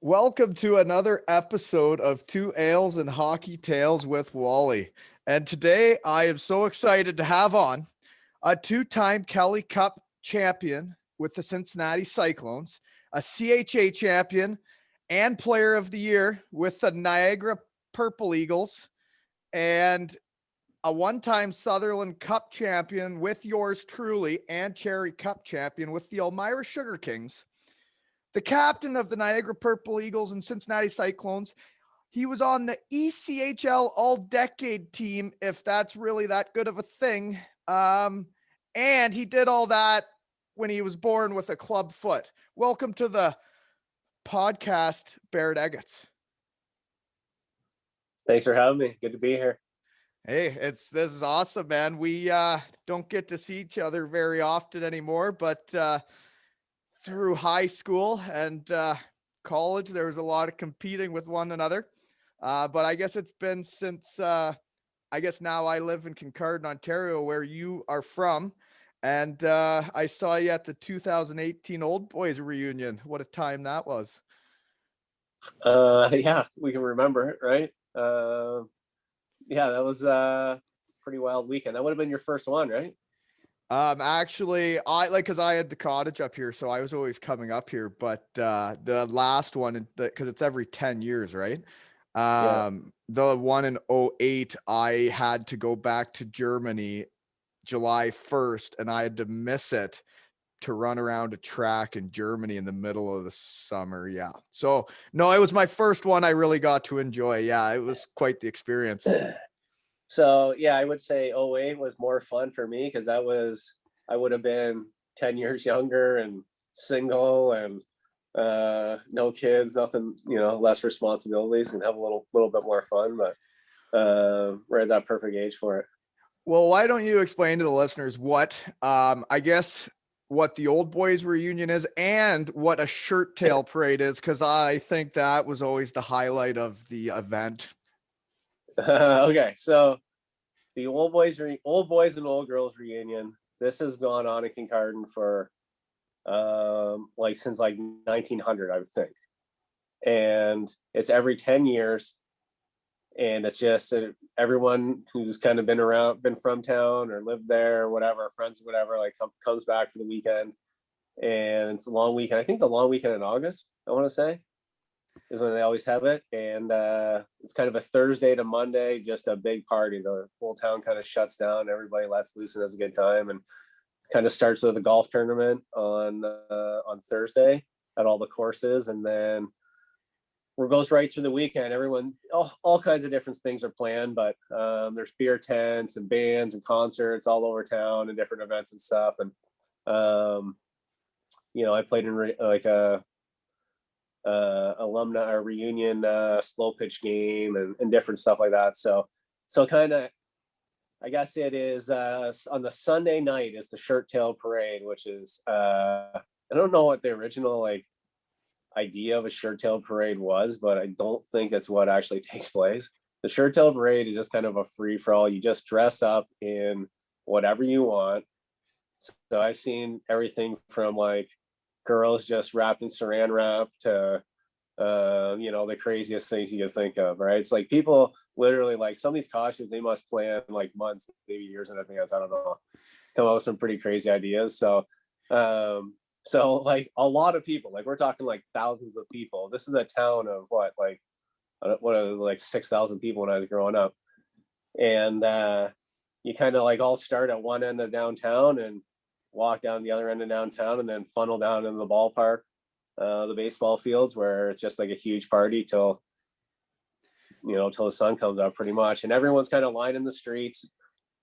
Welcome to another episode of Two Ales and Hockey Tales with Wally. And today I am so excited to have on a two-time Kelly Cup champion with the Cincinnati Cyclones, a CHA champion and player of the year with the Niagra Purple Eagles, and a one-time Sutherland Cup champion with yours truly and Cherry Cup champion with the Elmira Sugar Kings, the captain of the Niagara Purple Eagles and Cincinnati Cyclones. He was on the ECHL all-decade team, if that's really that good of a thing. And he did all that when he was born with a club foot. Welcome to the podcast, Barret Ehgoetz. Thanks for having me. Good to be here. Hey, this is awesome, man. We don't get to see each other very often anymore, but through high school and college, there was a lot of competing with one another. But I guess it's been since I guess now I live in Kincardine, Ontario, where you are from. And I saw you at the 2018 Old Boys reunion. What a time that was. Yeah, we can remember it, right? Yeah, that was a pretty wild weekend. That would have been your first one, right? Actually, because I had the cottage up here, so I was always coming up here. But the last one, because it's every 10 years, right? Yeah. The one in 2008, I had to go back to Germany July 1st, and I had to miss it to run around a track in Germany in the middle of the summer. Yeah. So no, it was my first one I really got to enjoy. Yeah, it was quite the experience. So yeah, I would say '08 was more fun for me because I would have been 10 years younger and single and no kids, nothing, less responsibilities, and have a little bit more fun, but we're at that perfect age for it. Well, why don't you explain to the listeners what I guess what the Old Boys reunion is and what a Shirttail Parade is, because I think that was always the highlight of the event. Okay, so the old boys and old girls reunion. This has gone on in Kincardine for since 1900, I would think, and it's every 10 years, and it's just everyone who's kind of been from town or lived there or whatever, friends, whatever, comes back for the weekend, and it's a long weekend. I think the long weekend in August, I want to say, is when they always have it. And it's kind of a Thursday to Monday, just a big party. The whole town kind of shuts down. Everybody lets loose and has a good time, and kind of starts with a golf tournament on Thursday at all the courses. And then goes right through the weekend. Everyone, all kinds of different things are planned, but there's beer tents and bands and concerts all over town and different events and stuff. And, I played in a alumni or reunion slow pitch game and different stuff like that. So kind of, I guess it is on the Sunday night is the Shirttail Parade, which is I don't know what the original idea of a Shirttail Parade was, but I don't think it's what actually takes place. The Shirttail Parade is just kind of a free for all. You just dress up in whatever you want. So I've seen everything from girls just wrapped in saran wrap to the craziest things you can think of, right? It's people literally, some of these costumes they must plan months, maybe years in advance, I don't know, come up with some pretty crazy ideas. So a lot of people, we're talking thousands of people. This is a town of what 6,000 people when I was growing up, and you kind of all start at one end of downtown and walk down the other end of downtown and then funnel down into the ballpark, the baseball fields, where it's just a huge party till the sun comes up pretty much. And everyone's kind of lining the streets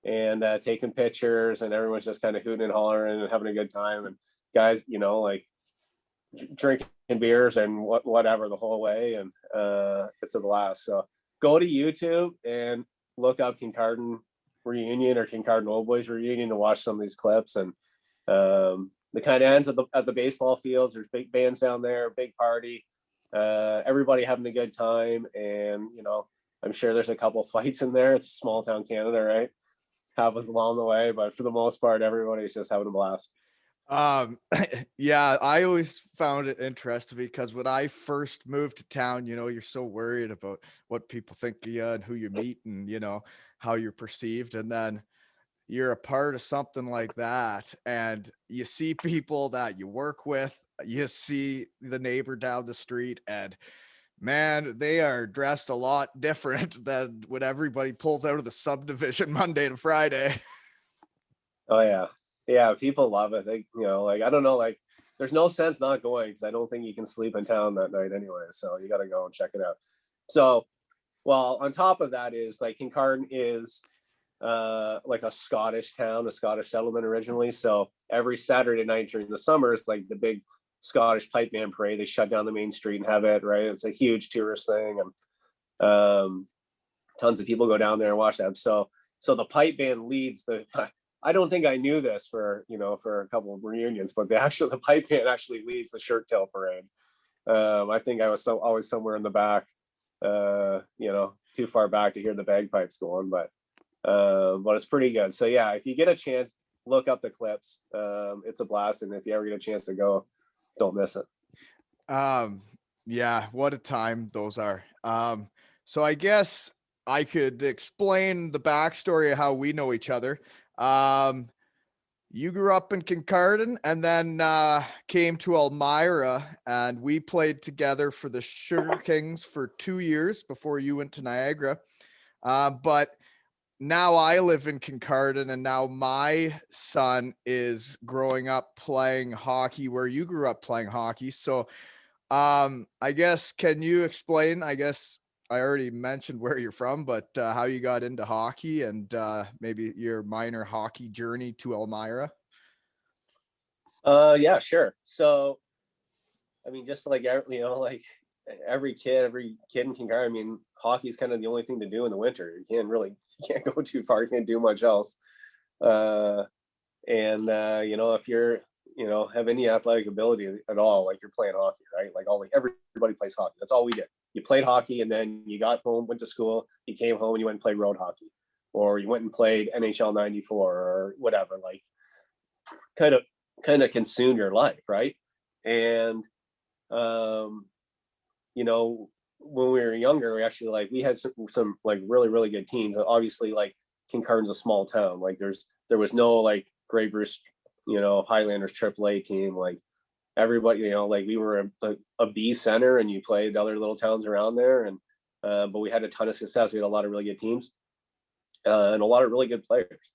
and taking pictures, and everyone's just kind of hooting and hollering and having a good time. And guys, drinking beers and whatever the whole way. And it's a blast. So go to YouTube and look up Kincardine reunion or Kincardine Old Boys reunion to watch some of these clips. And the kind of ends at the baseball fields. There's big bands down there, big party, everybody having a good time. And, I'm sure there's a couple of fights in there. It's small town Canada, right? Happens along the way, but for the most part, everybody's just having a blast. Um, yeah, I always found it interesting because when I first moved to town, you're so worried about what people think of you and who you meet and, how you're perceived. And then you're a part of something like that and you see people that you work with, you see the neighbor down the street, and man, they are dressed a lot different than when everybody pulls out of the subdivision Monday to Friday. Oh yeah, yeah. People love it. They, like I don't know, like there's no sense not going because I don't think you can sleep in town that night anyway. So you got to go and check it out. So, well, on top of that is like Kincardine is like a Scottish town, a Scottish settlement originally. So every Saturday night during the summers, like the big Scottish pipe band parade, they shut down the main street and have it. Right, it's a huge tourist thing, and tons of people go down there and watch that. So the pipe band leads the. I don't think I knew this for a couple of reunions, but the pipe band actually leads the Shirttail Parade. I think I was always somewhere in the back, too far back to hear the bagpipes going, but it's pretty good. So yeah, if you get a chance, look up the clips. It's a blast, and if you ever get a chance to go, don't miss it. Yeah, what a time those are. So I guess I could explain the backstory of how we know each other. You grew up in Kincardine and then came to Elmira, and we played together for the Sugar Kings for 2 years before you went to Niagra. But now I live in Kincardine, and now my son is growing up playing hockey where you grew up playing hockey. So I guess, can you explain, I guess I already mentioned where you're from, but how you got into hockey and maybe your minor hockey journey to Elmira? Yeah, sure. So, I mean, just like like every kid in Kincardine, I mean, hockey is kind of the only thing to do in the winter. You can't go too far. You can't do much else. And if you're have any athletic ability at all, like you're playing hockey, right? Like everybody plays hockey. That's all we did. You played hockey, and then you got home, went to school, you came home, and you went and played road hockey, or you went and played NHL '94 or whatever. Like kind of consumed your life, right? And um, when we were younger, we had some like really good teams. Obviously, like Kincardines a small town. Like there was no like Grey Bruce, Highlanders AAA team. Like everybody, like we were a B center, and you played other little towns around there. And but we had a ton of success. We had a lot of really good teams and a lot of really good players.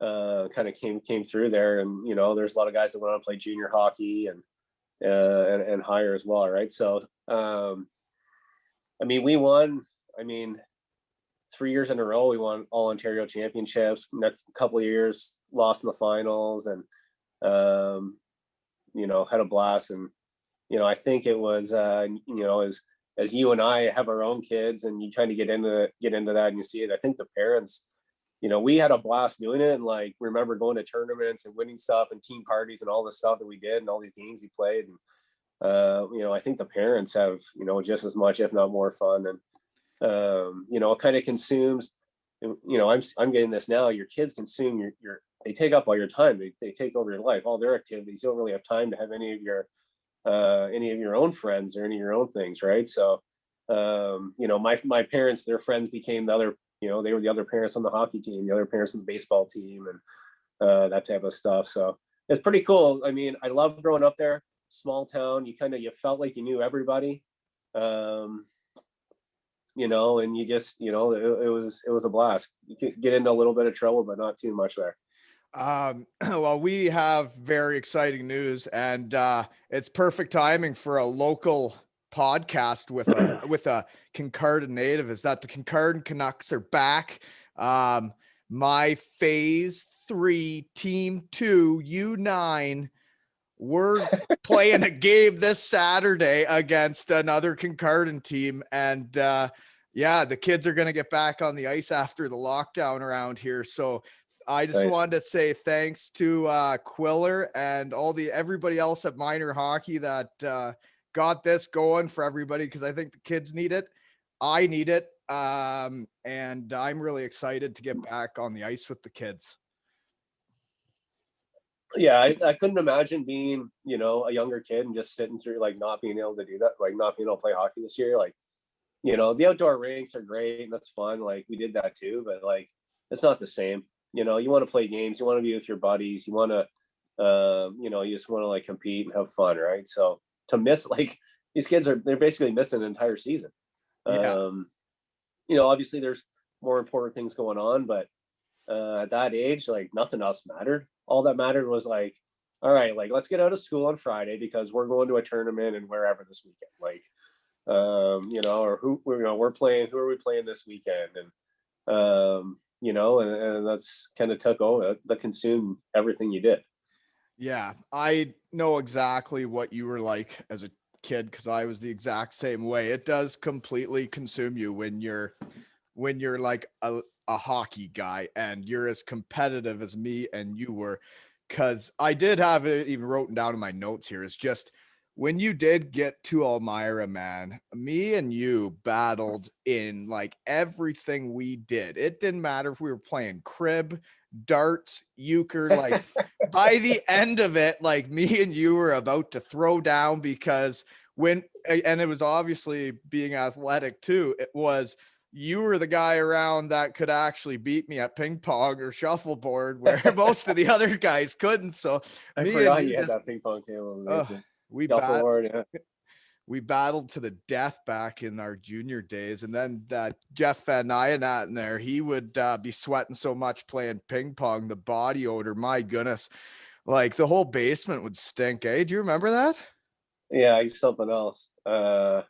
Kind of came through there, and there's a lot of guys that went on to play junior hockey and higher as well, right? So I mean, we won. I mean, 3 years in a row, we won all Ontario championships. Next couple of years, lost in the finals, and had a blast. And I think it was as you and I have our own kids, and you kind of get into that, and you see it. I think the parents, we had a blast doing it, and like remember going to tournaments and winning stuff and team parties and all the stuff that we did and all these games we played. And I think the parents have just as much, if not more, fun. And it kind of consumes. I'm getting this now. Your kids consume your they take up all your time. They take over your life, all their activities. You don't really have time to have any of your own friends or any of your own things, right? So my parents, their friends became the other. They were the other parents on the hockey team, the other parents on the baseball team, and that type of stuff. So it's pretty cool. I mean, I love growing up there. Small town. You felt like you knew everybody. And you just, it was a blast. You could get into a little bit of trouble, but not too much there. Well, we have very exciting news, and it's perfect timing for a local podcast with a Kincardine native. Is that the Kincardine Canucks are back? My Phase 3 Team 2 U9. We're playing a game this Saturday against another Kincardine team, and the kids are going to get back on the ice after the lockdown around here. So I just wanted to say thanks to Quiller and everybody else at minor hockey that got this going for everybody, because I think the kids need it. I need it. And I'm really excited to get back on the ice with the kids. Yeah, I couldn't imagine being, you know, a younger kid and just sitting through like not being able to do that, like not being able to play hockey this year. Like, you know, the outdoor rinks are great and that's fun. Like we did that too, but like it's not the same. You know, you want to play games, you want to be with your buddies, you want to, you know, you just want to like compete and have fun, right? So to miss like these kids they're basically missing an entire season. Yeah. You know, obviously there's more important things going on, but at that age, like nothing else mattered. All that mattered was like, all right, like let's get out of school on Friday because we're going to a tournament and wherever this weekend. Like, you know, or you know, we're playing. Who are we playing this weekend? And you know, and that's kind of took over. That consumed everything you did. Yeah, I know exactly what you were like as a kid because I was the exact same way. It does completely consume you when you're like a hockey guy and you're as competitive as me and you were. Because I did have it even written down in my notes here. It's just when you did get to Elmira, man, me and you battled in like everything we did. It didn't matter if we were playing crib, darts, euchre. Like by the end of it, like me and you were about to throw down because and it was obviously being athletic too. It was you were the guy around that could actually beat me at ping pong or shuffleboard where most of the other guys couldn't. So I me and forgot you you had just that ping pong table in the uh, basement. we bat Shuffleboard, yeah. we battled to the death back in our junior days. And then that Jeff VanNynatten there, he would be sweating so much playing ping pong, the body odor, my goodness, like the whole basement would stink. Eh? Do you remember that? Yeah, he's something else. I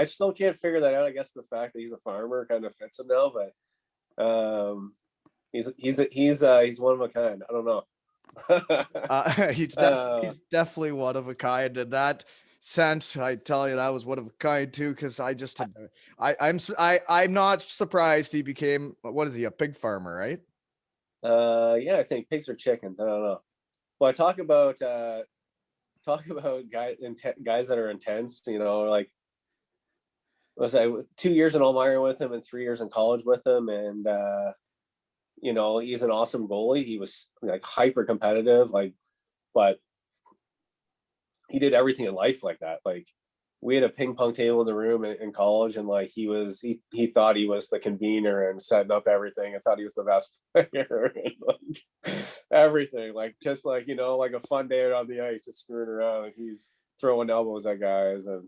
still can't figure that out. I guess the fact that he's a farmer kind of fits him now, but he's one of a kind. I don't know. He's definitely one of a kind, and that scent, I tell you, that was one of a kind too. Because I'm not surprised he became, what is he, a pig farmer, right? Yeah, I think pigs or chickens. I don't know. Well, I talk about guys that are intense. You know, like was I 2 years in Elmira with him and 3 years in college with him, and you know, he's an awesome goalie. He was like hyper competitive, like, but he did everything in life like that. Like we had a ping pong table in the room in college, and like he thought he was the convener and setting up everything. I thought he was the best player. And, like, everything, like just like, you know, like a fun day out on the ice, just screwing around. Like, he's throwing elbows at guys, and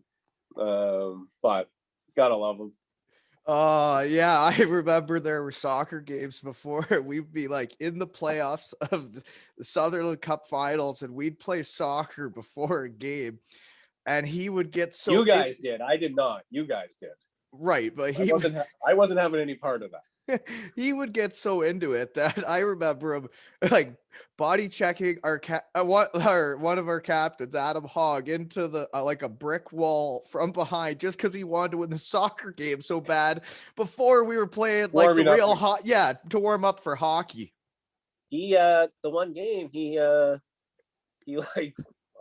but gotta love him. Yeah, I remember there were soccer games before. We'd be like in the playoffs of the Sutherland Cup finals, and we'd play soccer before a game. And he would get so You guys did. I did not. You guys did. right, but I wasn't having any part of that. he would get so into it that I remember him like body checking one of our captains, Adam Hogg, into the like a brick wall from behind just because he wanted to win the soccer game so bad before we were playing like the real to warm up for hockey. He the one game he like,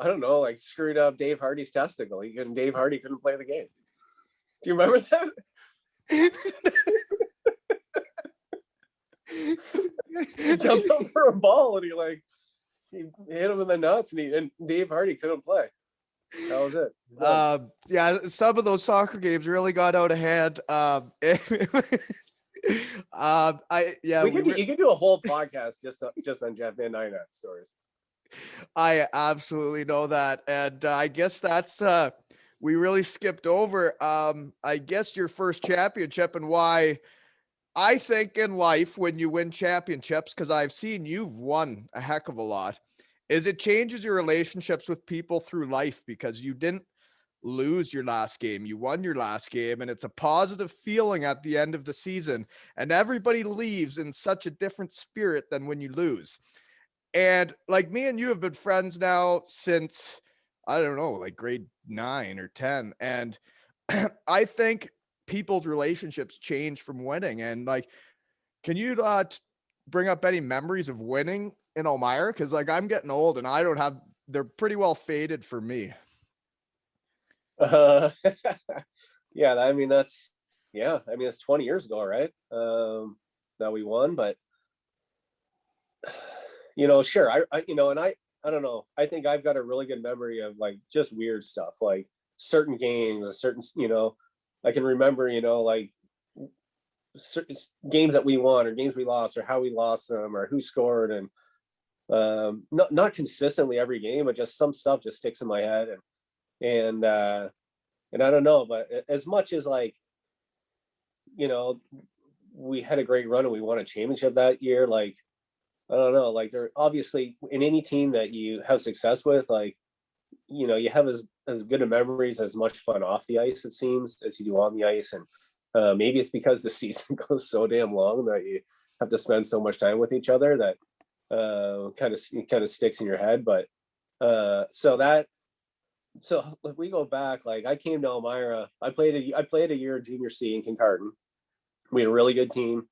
I don't know, like screwed up Dave Hardy's testicle. Dave Hardy couldn't play the game. Do you remember that? He jumped over a ball and he hit him in the nuts, and Dave Hardy couldn't play. That was it. Yeah, some of those soccer games really got out of hand. You could do a whole podcast just on Jeff VanNynatten stories. I absolutely know that, and I guess that's we really skipped over. I guess your first championship and why. I think in life, when you win championships, because I've seen you've won a heck of a lot, is it changes your relationships with people through life because you didn't lose your last game. You won your last game, and it's a positive feeling at the end of the season. And everybody leaves in such a different spirit than when you lose. And like me and you have been friends now since, I don't know, like grade 9 or 10. And I think people's relationships change from winning. And like, can you bring up any memories of winning in Elmira? Because like I'm getting old and I don't have, they're pretty well faded for me. Yeah, I mean it's 20 years ago, right? That we won, but Sure. I don't know. I think I've got a really good memory of like just weird stuff, like certain games, I can remember, like certain games that we won or games we lost or how we lost them or who scored. And not consistently every game, but just some stuff just sticks in my head. And I don't know, but as much as like, we had a great run and we won a championship that year, like, I don't know, like there obviously in any team that you have success with, like, you have as good of memories, as much fun off the ice, it seems, as you do on the ice. And maybe it's because the season goes so damn long that you have to spend so much time with each other that kind of sticks in your head. But so if we go back, like I came to Elmira, I played a year of junior C in Kincardine. We had a really good team,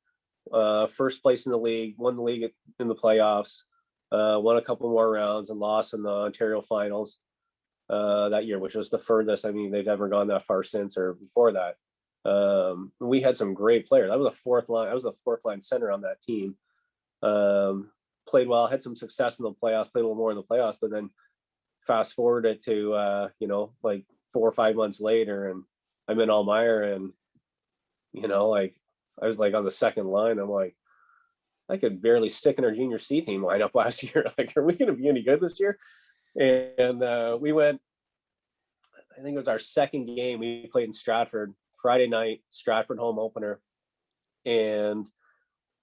first place in the league, won the league in the playoffs, won a couple more rounds and lost in the Ontario finals that year, which was the furthest. I mean, they've ever gone that far since or before that. We had some great players. I was the fourth line center on that team. Played well, had some success in the playoffs, played a little more in the playoffs, but then fast forward it to like 4 or 5 months later, and I'm in Elmira, and like I was like on the second line. I'm like, I could barely stick in our junior C team lineup last year. Like, are we going to be any good this year? And we went, I think it was our second game. We played in Stratford Friday night, Stratford home opener, and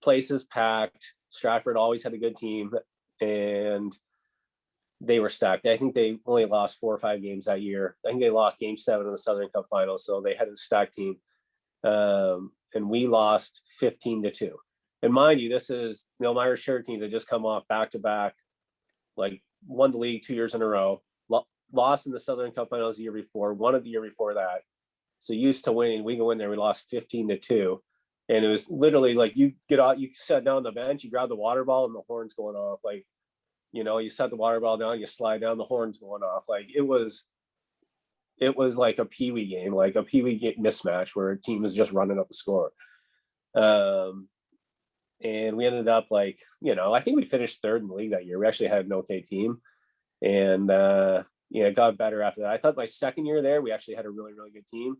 places packed. Stratford always had a good team, and they were stacked. I think they only lost 4 or 5 games that year. I think they lost game 7 in the Southern Cup Finals, so they had a stacked team. And we lost 15-2. And mind you, this is the Elmira Shirt team that just come off back-to-back, like won the league 2 years in a row, lost in the Southern Cup Finals the year before, won it the year before that. So used to winning, we go in there, we lost 15-2. And it was literally like you get out, you sat down on the bench, you grab the water ball and the horn's going off. Like, you set the water ball down, you slide down, the horn's going off. Like it was like a peewee game, like a peewee mismatch where a team is just running up the score. And we ended up like, I think we finished 3rd in the league that year. We actually had an okay team. And it got better after that. I thought my second year there, we actually had a really, really good team.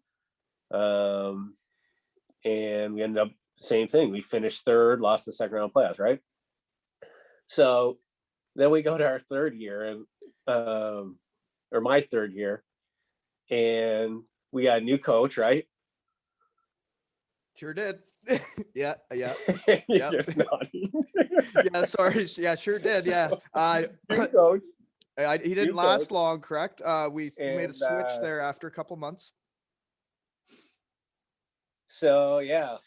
And we ended up same thing. We finished 3rd, lost the second round playoffs, right? So then we go to our 3rd year, and or my 3rd year, and we got a new coach, right? Sure did. Yeah. You're just nodding. Yeah, sorry. Yeah, sure did. Yeah. New coach. He didn't last long, correct? We made a switch there after a couple months. So yeah,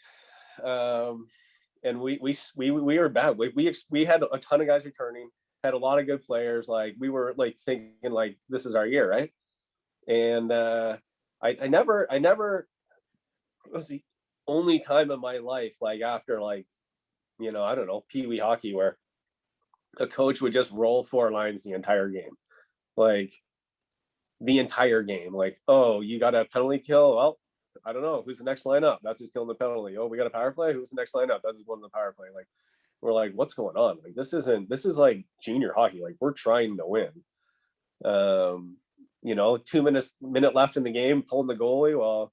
and we were bad. We had a ton of guys returning, had a lot of good players. Like we were like thinking like this is our year, right? And I never it was the only time in my life, like after like I don't know, peewee hockey, where a coach would just roll 4 lines the entire game, like the entire game. Like, oh, you got a penalty kill? Well, I don't know, who's the next line up? That's who's killing the penalty. Oh, we got a power play? Who's the next line up? That's who's won the power play. Like, we're like, what's going on? Like, this is like junior hockey. Like, we're trying to win. 2 minute left in the game, pulling the goalie. Well,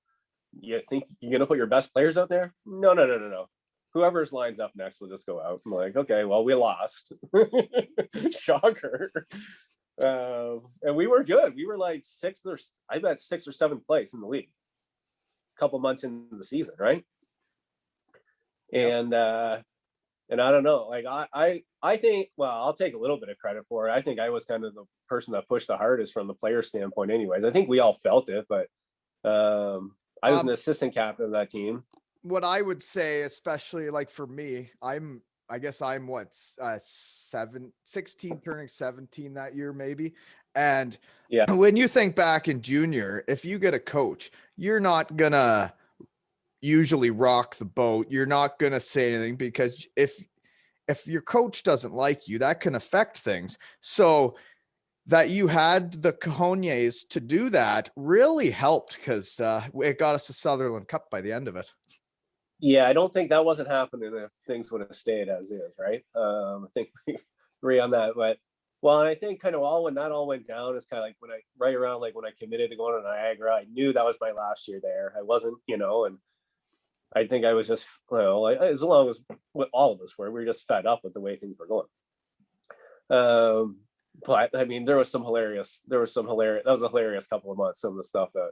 you think you're gonna put your best players out there? No. Whoever's lines up next will just go out. I'm like, okay, well, we lost. Shocker. And we were good. We were like 6th or 7th place in the league. Couple months into the season, right? And I don't know, like I think, well, I'll take a little bit of credit for it. I think I was kind of the person that pushed the hardest from the player standpoint anyways. I think we all felt it, but I was an assistant captain of that team. What I would say, especially like for me, I guess I'm 16 turning 17 that year maybe. And yeah, when you think back in junior, if you get a coach, you're not gonna usually rock the boat. You're not gonna say anything, because if your coach doesn't like you, that can affect things. So that you had the cojones to do that really helped, because it got us a Sutherland Cup by the end of it. Yeah, I don't think that wasn't happening if things would have stayed as is, right? I think agree on that. But well, and I think kind of when that all went down is kind of like right around like when I committed to going to Niagara, I knew that was my last year there. I wasn't, and I think I was just, like, as long as what all of us were, we were just fed up with the way things were going. But I mean, that was a hilarious, that was a hilarious couple of months, some of the stuff that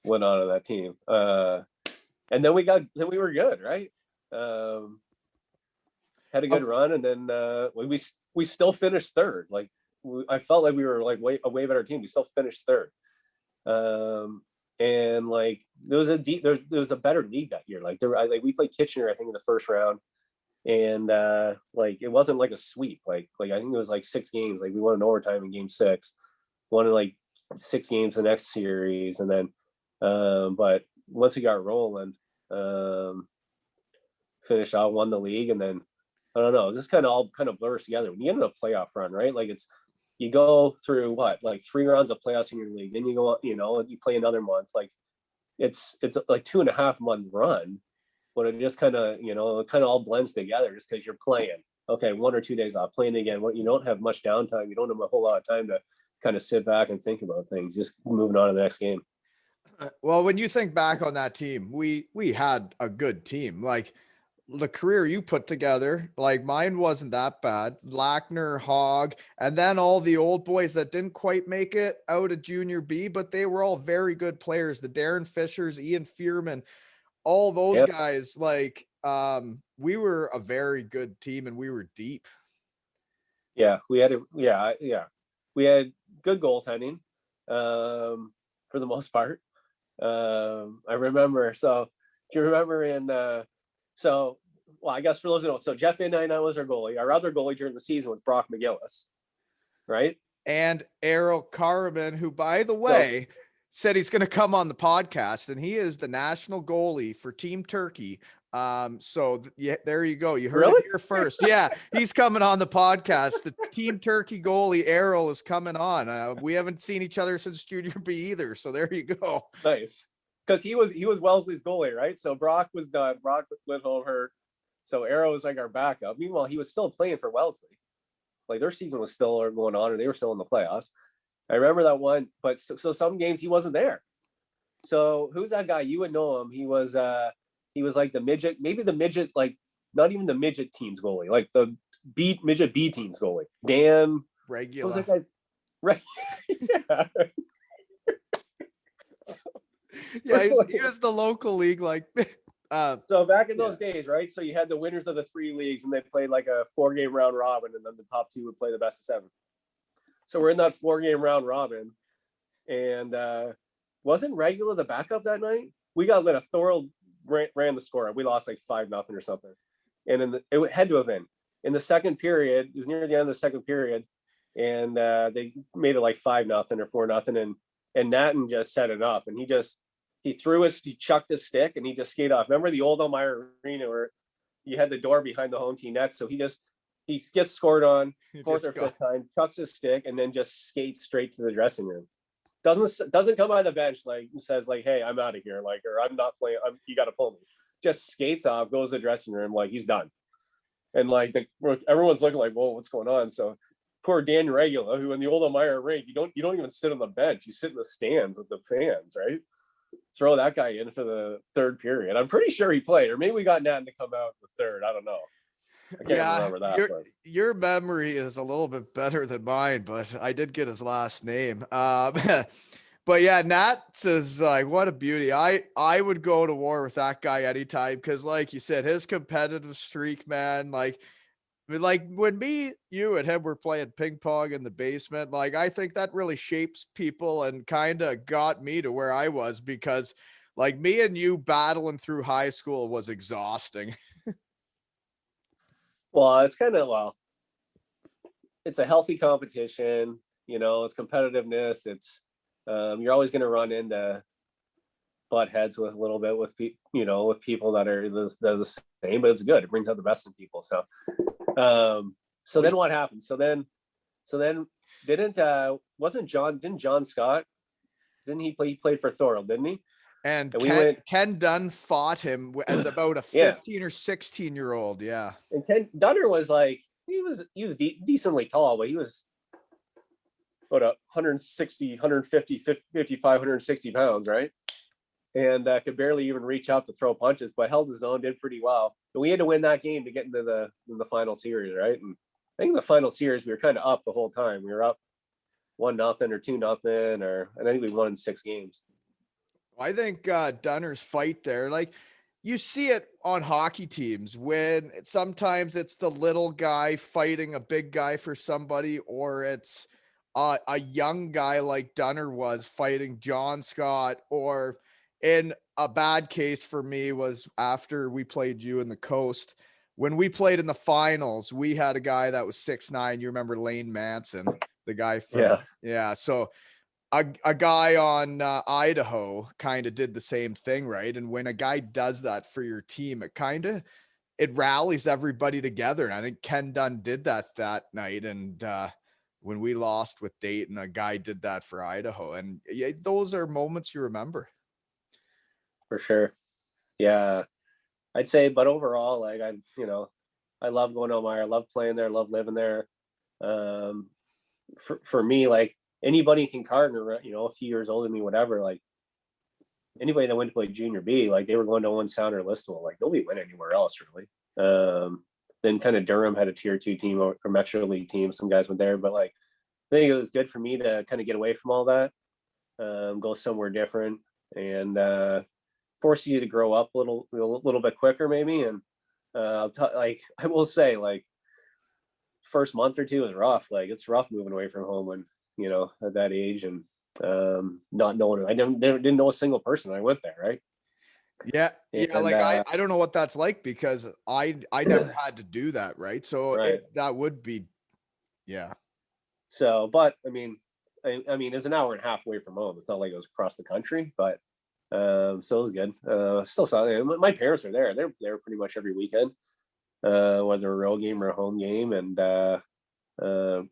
went on in that team. And then we were good, right? Had a good run, and then we still finished third. Like I felt like we were like a way better team. We still finished third. And like there was a better league that year. Like we played Kitchener, I think, in the first round. And like it wasn't like a sweep. Like I think it was like 6 games. Like we won in overtime in game 6, won in like 6 games the next series, and then but once we got rolling, finished out, won the league, and then I don't know, this kind of all kind of blurs together when you get in a playoff run, right? Like you go through like 3 rounds of playoffs in your league, then you go, you play another month. Like it's like 2.5 month run. But it just kind of, it kind of all blends together just because you're playing. Okay, 1 or 2 days off, playing again. You don't have much downtime. You don't have a whole lot of time to kind of sit back and think about things. Just moving on to the next game. Well, when you think back on that team, we had a good team. Like the career you put together, like mine wasn't that bad. Lackner, Hogg, and then all the old boys that didn't quite make it out of junior B, but they were all very good players. The Darren Fishers, Ian Fearman, all those guys, like we were a very good team and we were deep. Yeah, we had we had good goaltending for the most part. I remember. So do you remember I guess for those who know, so Jeff VanNynatten was our goalie. Our other goalie during the season was Brock McGillis, right? And Errol Carman, who, by the way, said he's going to come on the podcast, and he is the national goalie for Team Turkey. So there you go. You heard it here first. Yeah, he's coming on the podcast. The Team Turkey goalie Errol is coming on. We haven't seen each other since junior B either. So there you go. Nice. Because he was Wellesley's goalie, right? So Brock was done. Brock went home hurt. So Errol was like our backup. Meanwhile, he was still playing for Wellesley. Like their season was still going on, and they were still in the playoffs. I remember that one, but so some games he wasn't there. So who's that guy? You would know him. He was like the midget, maybe the midget, like not even the midget team's goalie, like the midget B team's goalie. Dan Regular. What was that guy? Right. Yeah, he was the local league, like so back in those days, right? So you had the winners of the 3 leagues, and they played like a 4-game round robin, and then the top 2 would play the best of 7. So we're in that 4-game round robin, and wasn't Regula the backup that night? We got lit. Thorold ran the score. We lost like 5-0 or something. And it had to have been in the second period. It was near the end of the second period, and they made it like 5-0 or 4-0. And Natten just said enough, and he chucked his stick, and he just skated off. Remember the old Elmira Arena where you had the door behind the home team net? So he gets scored on 4th or 5th time, chucks his stick, and then just skates straight to the dressing room. Doesn't come out of the bench, like says like, hey, I'm out of here, like, or I'm not playing, you got to pull me. Just skates off, goes to the dressing room, like he's done. And like everyone's looking like, whoa, what's going on? So poor Dan Regula, who in the old Elmira rink, you don't even sit on the bench, you sit in the stands with the fans, right? Throw that guy in for the 3rd period. I'm pretty sure he played, or maybe we got Natten to come out in the 3rd. I don't know. I can't remember that. Your memory is a little bit better than mine, but I did get his last name. But yeah, Nats is like, what a beauty. I would go to war with that guy anytime, because like you said, his competitive streak, man, like when me, you, and him were playing ping pong in the basement, like I think that really shapes people and kind of got me to where I was, because like me and you battling through high school was exhausting. Well, it's it's a healthy competition, it's competitiveness. It's, you're always going to run into butt heads with a little bit with people that are the same, but it's good. It brings out the best in people. So, so then what happened? So then didn't John Scott, didn't he play? He played for Thorold, didn't he? And Ken Dunn fought him as about a 15 or 16-year-old. Yeah. And Ken Dunner was like, decently tall, but he was about 160, 150, 55, 160 pounds, right? And could barely even reach up to throw punches, but held his own, did pretty well. But we had to win that game to get into the final series, right? And I think in the final series we were kind of up the whole time. We were up 1-0 or 2-0, or I think we won in 6 games. I think Dunner's fight there, like you see it on hockey teams when sometimes it's the little guy fighting a big guy for somebody, or it's a young guy like Dunner was fighting John Scott, or in a bad case for me was after we played you in the Coast. When we played in the finals, we had a guy that was 6'9". You remember Lane Manson, the guy from, yeah. So a guy on Idaho kind of did the same thing, right? And when a guy does that for your team, it rallies everybody together. And I think Ken Dunn did that night. And when we lost with Dayton, a guy did that for Idaho. And yeah, those are moments you remember. For sure. Yeah. I'd say, but overall, like I love going to Elmira, I love playing there, love living there. For me, like anybody can Kincardine, a few years older than me, whatever, like anybody that went to play junior B, like they were going to Owen Sound or Listowel, like nobody went anywhere else really. Then kind of Durham had a tier 2 team or Metro League team. Some guys went there, but like I think it was good for me to kind of get away from all that, go somewhere different, and force you to grow up a little bit quicker maybe. And like I will say, like first month or two is rough. Like it's rough moving away from home when at that age, and not knowing. I didn't know a single person when I went there, right? Yeah. Like I don't know what that's like, because I never had to do that, right? So right. That would be, yeah. So, but I mean, it's an hour and a half away from home. It's not like it was across the country, but still was good. Still saw my parents are there. They're there pretty much every weekend, whether a road game or a home game, and so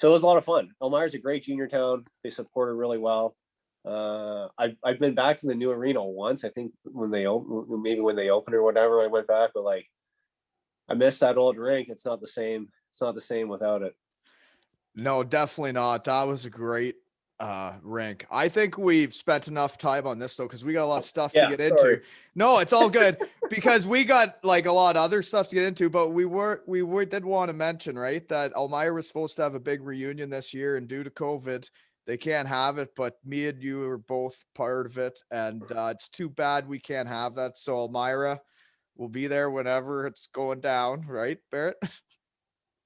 it was a lot of fun. Elmira's a great junior town. They supported really well. I've been back to the new arena once. I think when they opened or whatever, I went back, but like I miss that old rink. It's not the same. It's not the same without it. No, definitely not. That was a great rink. I think we've spent enough time on this though, because we got a lot of stuff to get into. No, it's all good because we got like a lot of other stuff to get into, but we did want to mention, right, that Elmira was supposed to have a big reunion this year, and due to COVID, they can't have it, but me and you are both part of it, and it's too bad we can't have that. So Elmira will be there whenever it's going down, right, Barret?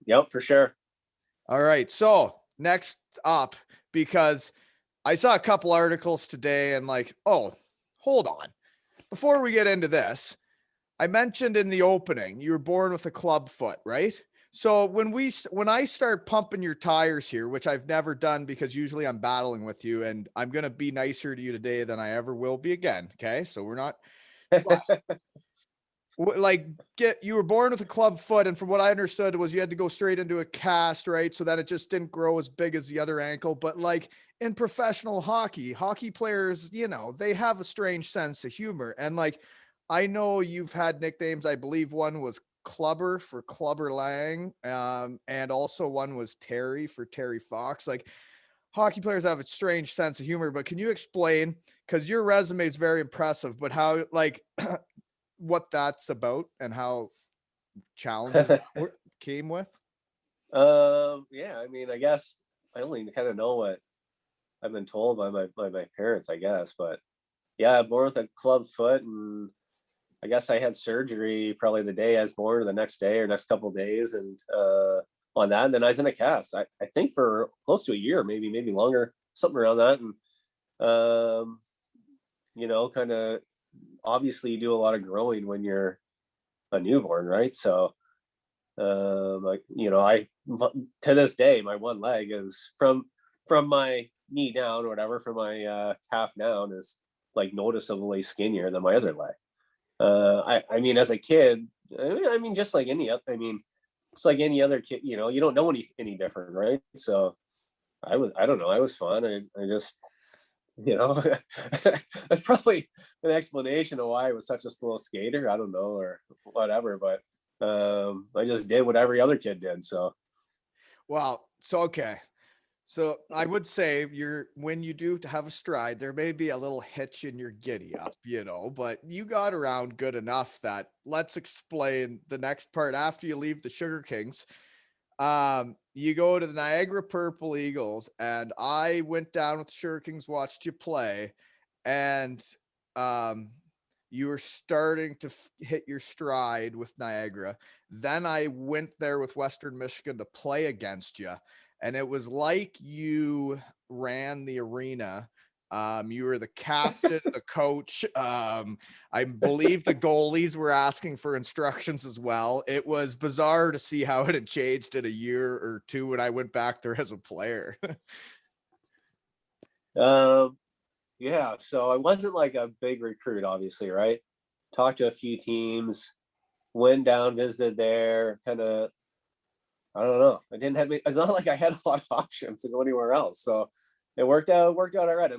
Yep, for sure. All right, so next up, because I saw a couple articles today and like, oh, hold on. Before we get into this, I mentioned in the opening, you were born with a club foot, right? So when I start pumping your tires here, which I've never done because usually I'm battling with you, and I'm going to be nicer to you today than I ever will be again. Okay. So we're not like you were born with a club foot. And from what I understood was you had to go straight into a cast, right? So that it just didn't grow as big as the other ankle. But like in professional hockey players, they have a strange sense of humor. And like, I know you've had nicknames. I believe one was Clubber for Clubber Lang. And also one was Terry for Terry Fox. Like hockey players have a strange sense of humor, but can you explain, because your resume is very impressive, but how like what that's about and how challenges came with? Yeah, I guess I only kind of know what I've been told by my parents, I guess, but yeah, born with a club foot, and I guess I had surgery probably the day I was born, or the next day or next couple of days, and on that, and then I was in a cast. I think for close to a year, maybe longer, something around that, and kind of obviously you do a lot of growing when you're a newborn, right? So I to this day my one leg is from my knee down or whatever, from my calf down, is like noticeably skinnier than my other leg. As a kid, just like any other, it's like any other kid, you don't know any different, right? So I don't know, I was fun. I just that's probably an explanation of why I was such a slow skater. I don't know, or whatever, but I just did what every other kid did. So, Well, so okay. So I would say when you do have a stride, there may be a little hitch in your giddy up, but you got around good enough that let's explain the next part after you leave the Sugar Kings. You go to the Niagara Purple Eagles, and I went down with the Sugar Kings, watched you play, and you were starting to hit your stride with Niagara. Then I went there with Western Michigan to play against you, and it was like you ran the arena. You were the captain, the coach. I believe the goalies were asking for instructions as well. It was bizarre to see how it had changed in a year or two when I went back there as a player. yeah. So I wasn't like a big recruit, obviously, right? Talked to a few teams, went down, visited there, kind of. I don't know. It's not like I had a lot of options to go anywhere else. So it worked out all right.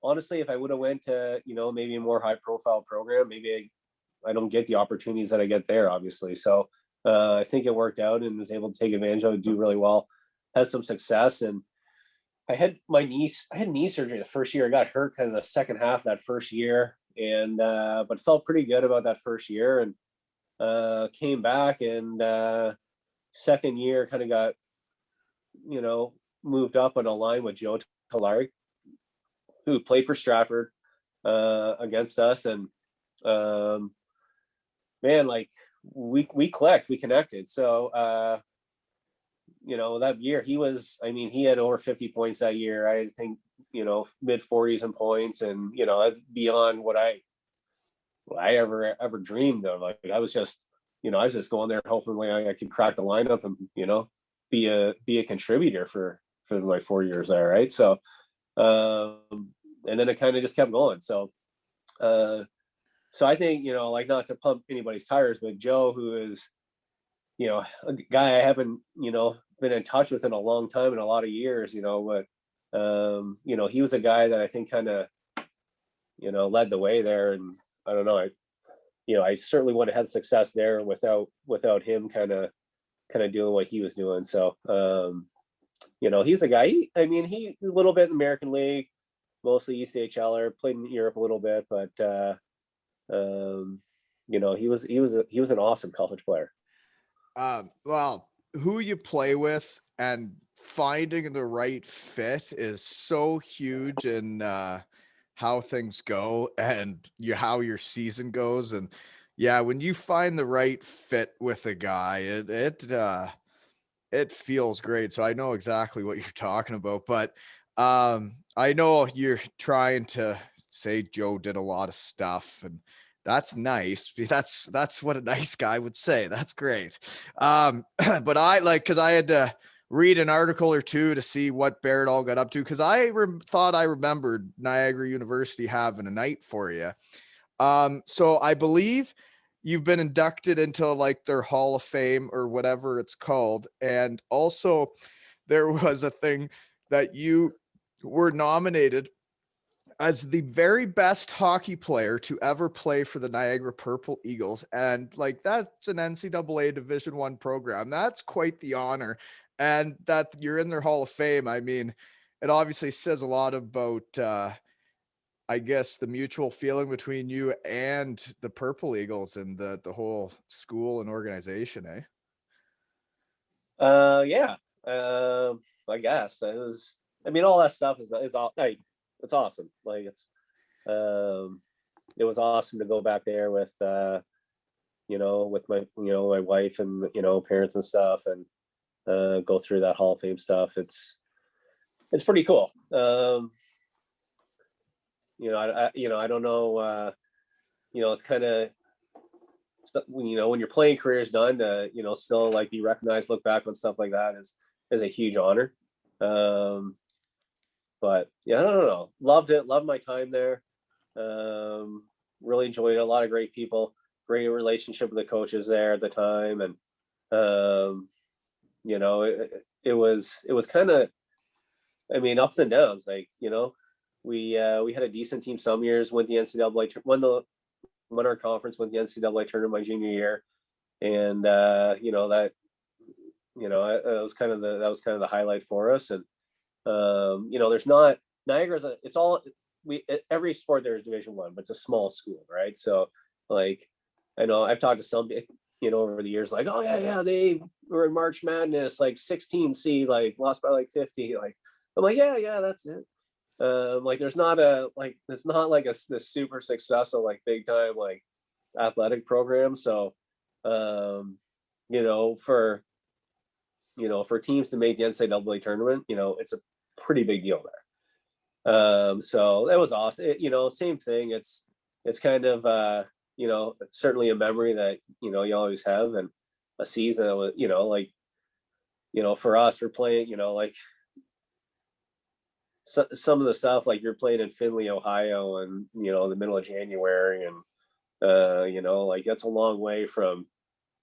Honestly, if I would have went to, maybe a more high profile program, maybe I don't get the opportunities that I get there, obviously. So I think it worked out and was able to take advantage of it, do really well, has some success. And I had knee surgery the first year. I got hurt kind of the second half that first year, and but felt pretty good about that first year, and came back, and second year kind of got moved up on a line with Joe Talari, who played for Stratford against us, and man, like we clicked, we connected. So that year he had over 50 points that year. I think mid 40s in points, and that's beyond what I ever dreamed of. Like I was just going there hoping I could crack the lineup and be a contributor for my 4 years there, right? So and then it kind of just kept going. So I think like, not to pump anybody's tires, but Joe, who is a guy I haven't been in touch with in a long time, in a lot of years, but he was a guy that I think kind of led the way there. And I don't know, I certainly would have had success there without him kind of doing what he was doing. So he's a guy. He a little bit in the American League, mostly ECHL, played in Europe a little bit, but he was an awesome college player. Well, who you play with and finding the right fit is so huge in how things go and how your season goes. And yeah, when you find the right fit with a guy, it feels great. So I know exactly what you're talking about, but I know you're trying to say Joe did a lot of stuff, and that's nice. That's what a nice guy would say. That's great. But because I had to read an article or two to see what Barret all got up to, because I thought I remembered Niagara University having a night for you. So I believe you've been inducted into like their Hall of Fame or whatever it's called. And also there was a thing that you were nominated as the very best hockey player to ever play for the Niagara Purple Eagles. And like, that's an NCAA Division I program. That's quite the honor. And that you're in their Hall of Fame. I mean, it obviously says a lot about, I guess, the mutual feeling between you and the Purple Eagles and the whole school and organization, eh? Yeah. I guess it was. All that stuff is all. Like, it's awesome. Like it was awesome to go back there with with my my wife and parents and stuff, and go through that Hall of Fame stuff. It's pretty cool. I don't know. It's kind of when your playing career is done, still like be recognized, look back on stuff like that is a huge honor. But yeah, I don't know. Loved it. Loved my time there. Really enjoyed it. A lot of great people, great relationship with the coaches there at the time. And, it was kind of, ups and downs. Like, we had a decent team some years, won the NCAA, won our conference, won the NCAA tournament my junior year. and that was kind of the highlight for us. And there's not Niagara's it's all every sport there is Division One, but it's a small school, right? So like I know I've talked to some over the years, like, oh yeah, they were in March Madness, like 16 seed, like lost by like 50. Like I'm like, yeah, that's it. Like it's not like this super successful, like big time, like athletic program. So for teams to make the NCAA tournament, it's a pretty big deal there. So that was awesome. Same thing. It's kind of certainly a memory that you always have, and a season that was for us, we're playing like some of the stuff, like you're playing in Findlay, Ohio, and the middle of January, and like that's a long way from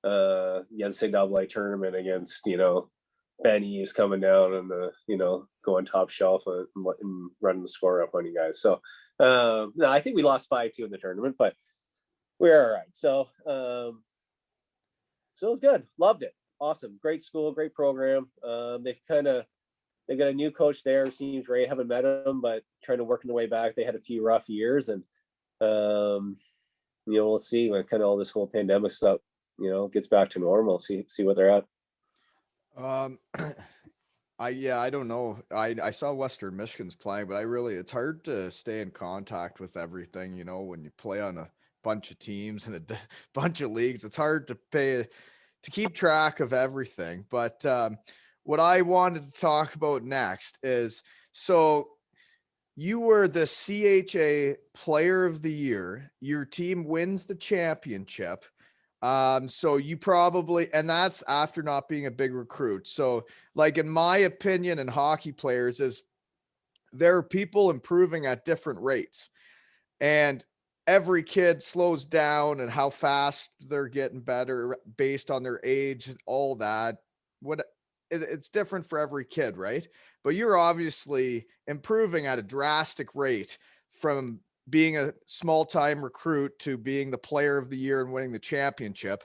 the NCAA tournament against Benny is coming down and going top shelf and running the score up on you guys. So no, I think we lost 5-2 in the tournament, but we're all right. So it was good. Loved it. Awesome. Great school, great program. They've got a new coach there. Seems great. Haven't met him, but trying to work their way back. They had a few rough years, and we'll see when kind of all this whole pandemic stuff gets back to normal. See what they're at. I don't know. I saw Western Michigan's playing, but it's hard to stay in contact with everything, when you play on a bunch of teams and a bunch of leagues. It's hard to keep track of everything. But what I wanted to talk about next is, so you were the CHA Player of the Year. Your team wins the championship. So you probably, and that's after not being a big recruit. So like, in my opinion, in hockey players, is there are people improving at different rates, and every kid slows down and how fast they're getting better based on their age and all that. It's different for every kid, right? But you're obviously improving at a drastic rate from being a small-time recruit to being the Player of the Year and winning the championship,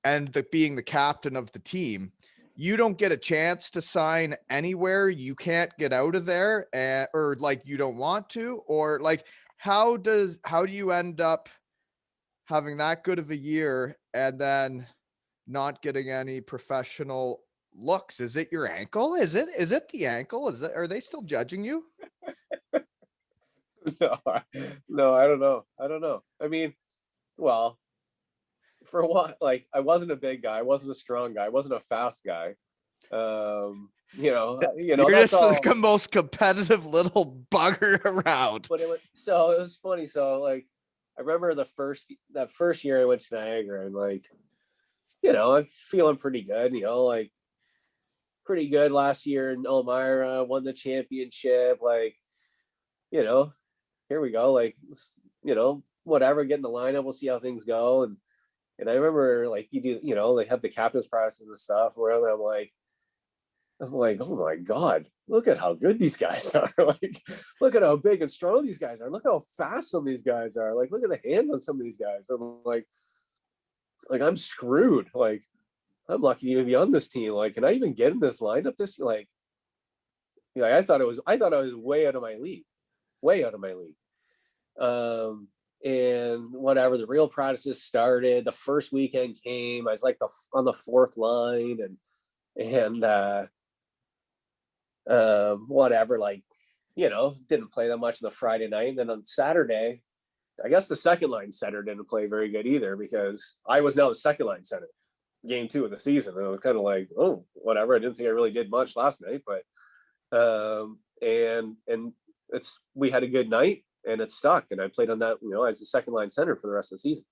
and being the captain of the team. You don't get a chance to sign anywhere. You can't get out of there, or like you don't want to, or like how do you end up having that good of a year and then not getting any professional looks? Is it your ankle? Is it the ankle? Are they still judging you? No, I don't know. I mean, well, for what, like, I wasn't a big guy, I wasn't a strong guy, I wasn't a fast guy. You're that's just like the most competitive little bugger around. But it was funny. So like, I remember that first year I went to Niagara, and like, I'm feeling pretty good, like pretty good last year in Elmira, won the championship, like, here we go, like, whatever, get in the lineup, we'll see how things go. And I remember, like, you do, they have the captain's practices and stuff where I'm like, oh my God, look at how good these guys are. Like, look at how big and strong these guys are. Look how fast some of these guys are. Like, look at the hands on some of these guys. I'm like I'm screwed. Like, I'm lucky to even be on this team. Like, can I even get in this lineup this year? Like, I thought I was way out of my league. And whatever, the real practices started. The first weekend came. I was like on the fourth line, and whatever, like, didn't play that much on the Friday night. And then on Saturday, I guess the second line center didn't play very good either, because I was now the second line center game 2 of the season. And I was kind of like, oh, whatever. I didn't think I really did much last night, but and we had a good night, and it stuck. And I played on that, as the second line center for the rest of the season.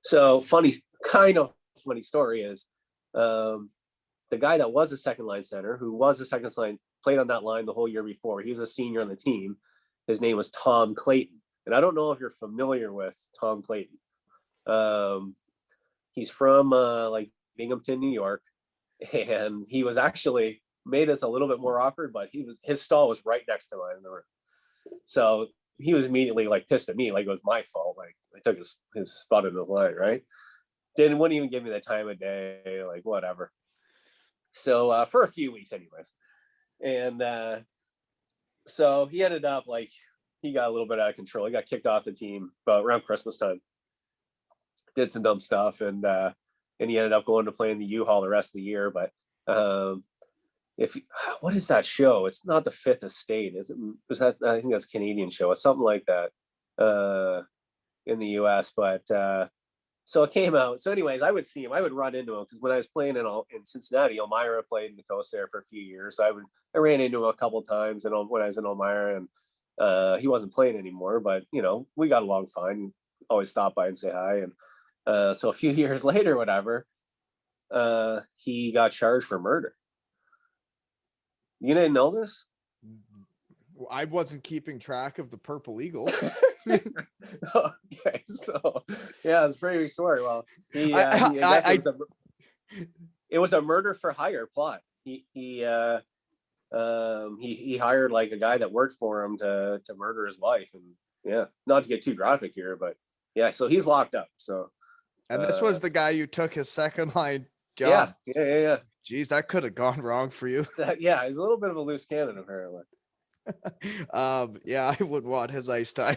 So funny story is, the guy that was a second line center, who was a second line, played on that line the whole year before. He was a senior on the team. His name was Tom Clayton. And I don't know if you're familiar with Tom Clayton. He's from like Binghamton, New York. And he was actually made us a little bit more awkward, but his stall was right next to mine in the room. So he was immediately like pissed at me, like it was my fault. Like I took his spot in the line, right? wouldn't even give me the time of day, like whatever. So for a few weeks anyways. And so he ended up like, he got a little bit out of control. He got kicked off the team about around Christmas time. Did some dumb stuff, and he ended up going to play in the U-Haul the rest of the year. But what is that show? It's not the Fifth Estate, is it? Was that? I think that's a Canadian show. It's something like that in the U.S. But so it came out. So anyways, I would see him. I would run into him because when I was playing in Cincinnati, Elmira played in the coast there for a few years. So I ran into him a couple of times, and when I was in Elmira, and he wasn't playing anymore. But we got along fine. Always stop by and say hi. And so a few years later, whatever, he got charged for murder. You didn't know this? I wasn't keeping track of the Purple Eagles. Okay, so yeah, it's a pretty big story. Well, it was a murder for hire plot. He hired like a guy that worked for him to murder his wife, and yeah, not to get too graphic here, but yeah, so he's locked up. So, and this was the guy you took his second line job. Yeah. Geez, that could have gone wrong for you. Yeah, he's a little bit of a loose cannon apparently. Yeah, I would want his ice time.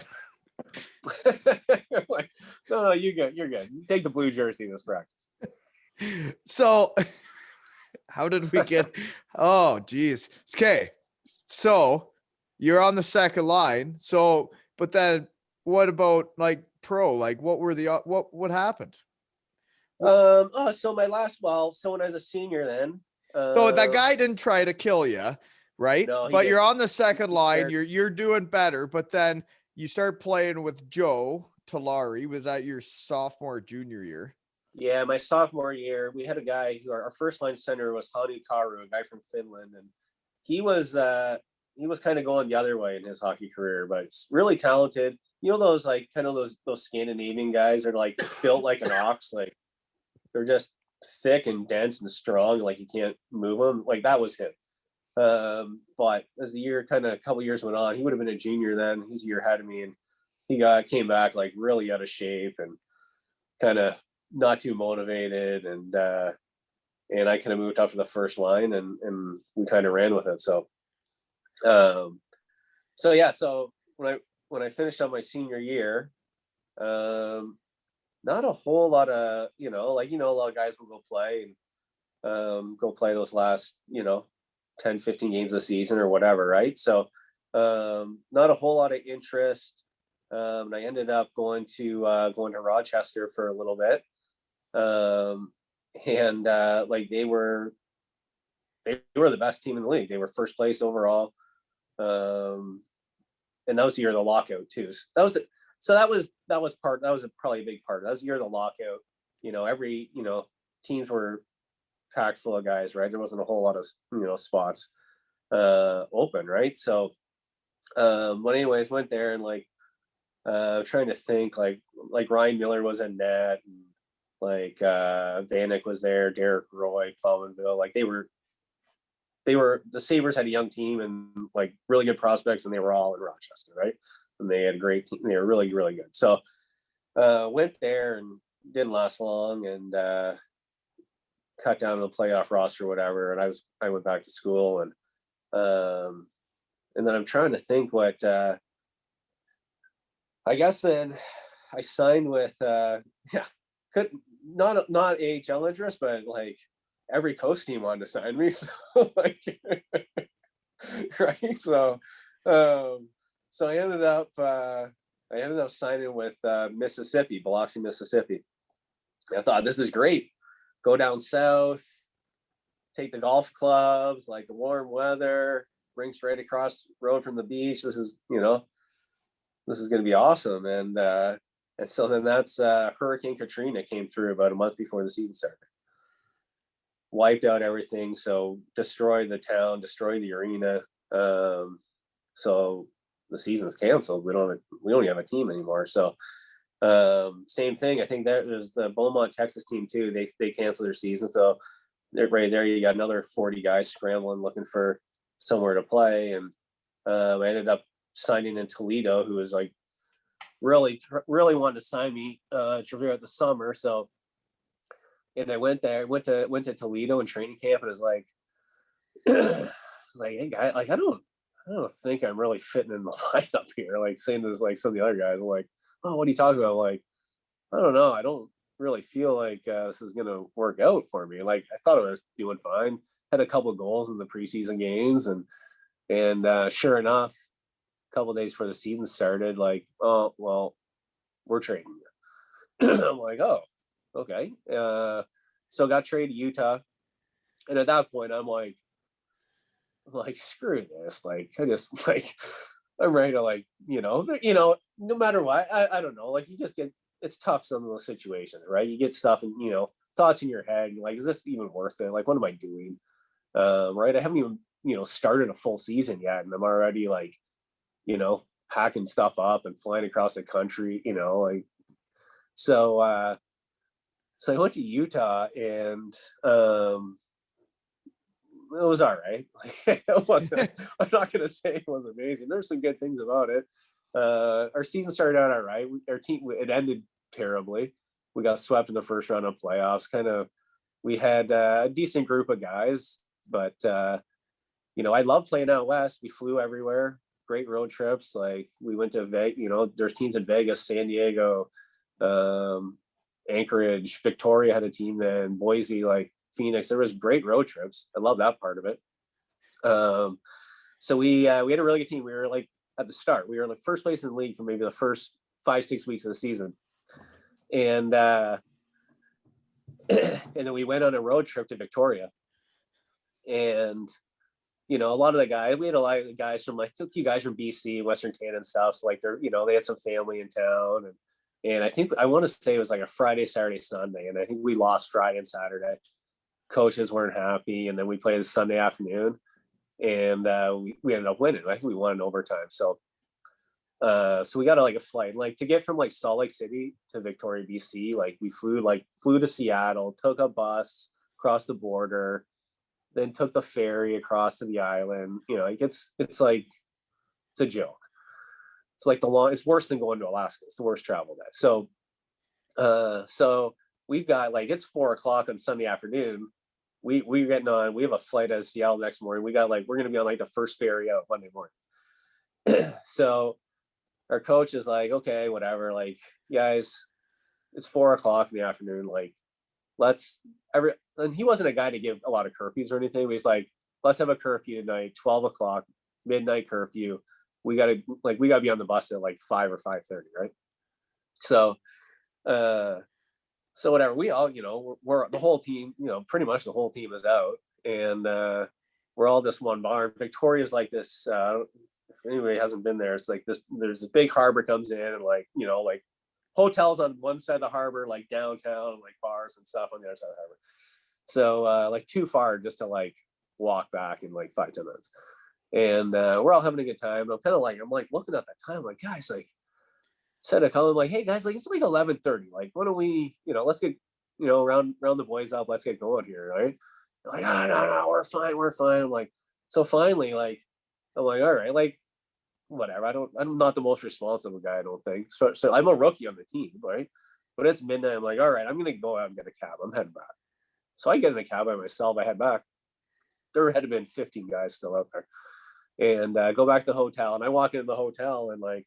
Like, no, you're good. You take the blue jersey this practice. So, how did we get? Oh, geez. Okay, so you're on the second line. So, but then what about like pro? Like, what happened? So my last, so when I was a senior then. So that guy didn't try to kill you, right? No, but you're on the second line. You're doing better, but then you start playing with Joe Talari. Was that your sophomore, junior year? Yeah, my sophomore year, we had a guy who our first line center was Hani Karu, a guy from Finland, and he was kind of going the other way in his hockey career, but really talented. Those like kind of those Scandinavian guys are like built like an ox, like they're just thick and dense and strong, like you can't move them. Like that was him. But as the year a couple years went on, he would have been a junior then. He's a year ahead of me, and he came back like really out of shape and kind of not too motivated, and I kind of moved up to the first line, and we kind of ran with it. So so when I finished up my senior year, not a whole lot of a lot of guys will go play those last 10, 15 games of the season or whatever, right? So not a whole lot of interest. And I ended up going to Rochester for a little bit. Like they were the best team in the league. They were first place overall. And that was the year of the lockout too. So that was probably a big part. That was the year of the lockout. Every teams were packed full of guys, right? There wasn't a whole lot of spots open, right? So but anyways, went there and like trying to think like Ryan Miller was in net, and like Vanek was there, Derek Roy, Palmanville. Like the Sabres had a young team and like really good prospects, and they were all in Rochester, right? And they had a great team. They were really, really good. So went there and didn't last long, and cut down to the playoff roster or whatever. And I went back to school, and then I'm trying to think what I guess then I signed with not AHL interest, but like every coast team wanted to sign me. So like right. So I ended up signing with Mississippi, Biloxi, Mississippi. I thought, this is great. Go down south, take the golf clubs, like the warm weather, rinks right across the road from the beach. This is going to be awesome. And so then that's Hurricane Katrina came through about a month before the season started. Wiped out everything. So destroyed the town, destroyed the arena. So the season's canceled. We don't even have a team anymore. So same thing. I think that was the Beaumont, Texas team too. They canceled their season. So right there, you got another 40 guys scrambling, looking for somewhere to play. And I ended up signing in Toledo, who was like really wanted to sign me throughout the summer. So And I went there, went to Toledo in training camp, and it was like, like, hey guy, like I don't think I'm really fitting in the lineup here. Like saying this, like some of the other guys are like, oh, what are you talking about? Like, I don't know. I don't really feel like this is gonna work out for me. Like I thought I was doing fine. Had a couple of goals in the preseason games, and sure enough, a couple of days before the season started, like, oh well, we're trading you. I'm like, oh, okay. So got traded to Utah, and at that point, I'm like screw this. Like I just like I'm ready to like no matter what. I don't know. Like you just get it's tough some of those situations, right? You get stuff and thoughts in your head. And like, is this even worth it? Like, what am I doing? Right? I haven't even started a full season yet, and I'm already like packing stuff up and flying across the country. Like so. So I went to Utah, and it was all right. Like, it wasn't. I'm not gonna say it was amazing. There's some good things about it. Our season started out all right. Our team, it ended terribly. We got swept in the first round of playoffs. We had a decent group of guys, but I love playing out west. We flew everywhere. Great road trips. Like we went to Vegas. There's teams in Vegas, San Diego, Anchorage, Victoria had a team then, Boise, like Phoenix. There was great road trips. I love that part of it. So we had a really good team. We were like at the start, we were in the first place in the league for maybe the first 5-6 weeks of the season, and and then we went on a road trip to Victoria, and a lot of the guys, we had a lot of guys from like a few guys from BC, Western Canada and stuff. So like they're they had some family in town, and I think I want to say it was like a Friday, Saturday, Sunday, and I think we lost Friday and Saturday. Coaches weren't happy, and then we played the Sunday afternoon, and we ended up winning. I think we won in overtime. So we got like a flight, like to get from like Salt Lake City to Victoria, BC. Like we flew to Seattle, took a bus across the border, then took the ferry across to the island. Like it's a joke. It's like it's worse than going to Alaska. It's the worst travel day. So we've got like, it's 4:00 on Sunday afternoon. We're getting on, we have a flight out of Seattle next morning. We got like, we're going to be on like the first ferry out Monday morning. So our coach is like, okay, whatever. Like, guys, it's 4:00 in the afternoon. Like, and he wasn't a guy to give a lot of curfews or anything. But he's like, let's have a curfew tonight, 12:00, midnight curfew. We gotta be on the bus at like 5 or 5:30, right? So whatever. We all, we're the whole team, pretty much the whole team is out, and we're all this one barn. Victoria's like this. If anybody hasn't been there, it's like this. There's a big harbor comes in, and like like hotels on one side of the harbor, like downtown, like bars and stuff on the other side of the harbor. So like too far just to like walk back in like 5-10 minutes. And we're all having a good time. I'm looking at that time, like, guys, like said a call, I'm like, hey guys, like it's like 11:30. Like, why don't we, let's get, round the boys up, let's get going here, right? They're like, oh, no, we're fine. I'm like, so finally, like, I'm like, all right, like, whatever. I'm not the most responsible guy, I don't think. So I'm a rookie on the team, right? But it's midnight. I'm like, all right, I'm gonna go out and get a cab. I'm heading back. So I get in a cab by myself. I head back. There had been 15 guys still out there. And go back to the hotel, and I walk into the hotel, and like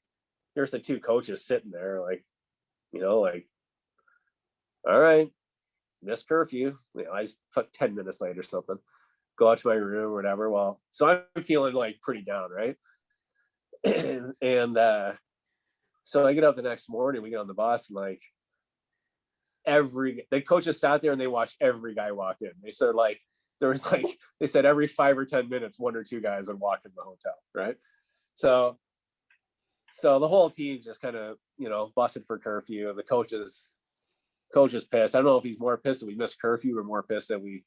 there's the two coaches sitting there, like like, all right, missed curfew. I was 10 minutes late or something. Go out to my room or whatever. Well, so I'm feeling like pretty down, right? and so I get up the next morning. We get on the bus, and like the coaches sat there and they watched every guy walk in. They said like, there was like, they said every 5 or 10 minutes, 1 or 2 guys would walk in the hotel, right? So the whole team just kind of, busted for curfew. The coaches pissed. I don't know if he's more pissed that we missed curfew or more pissed that we,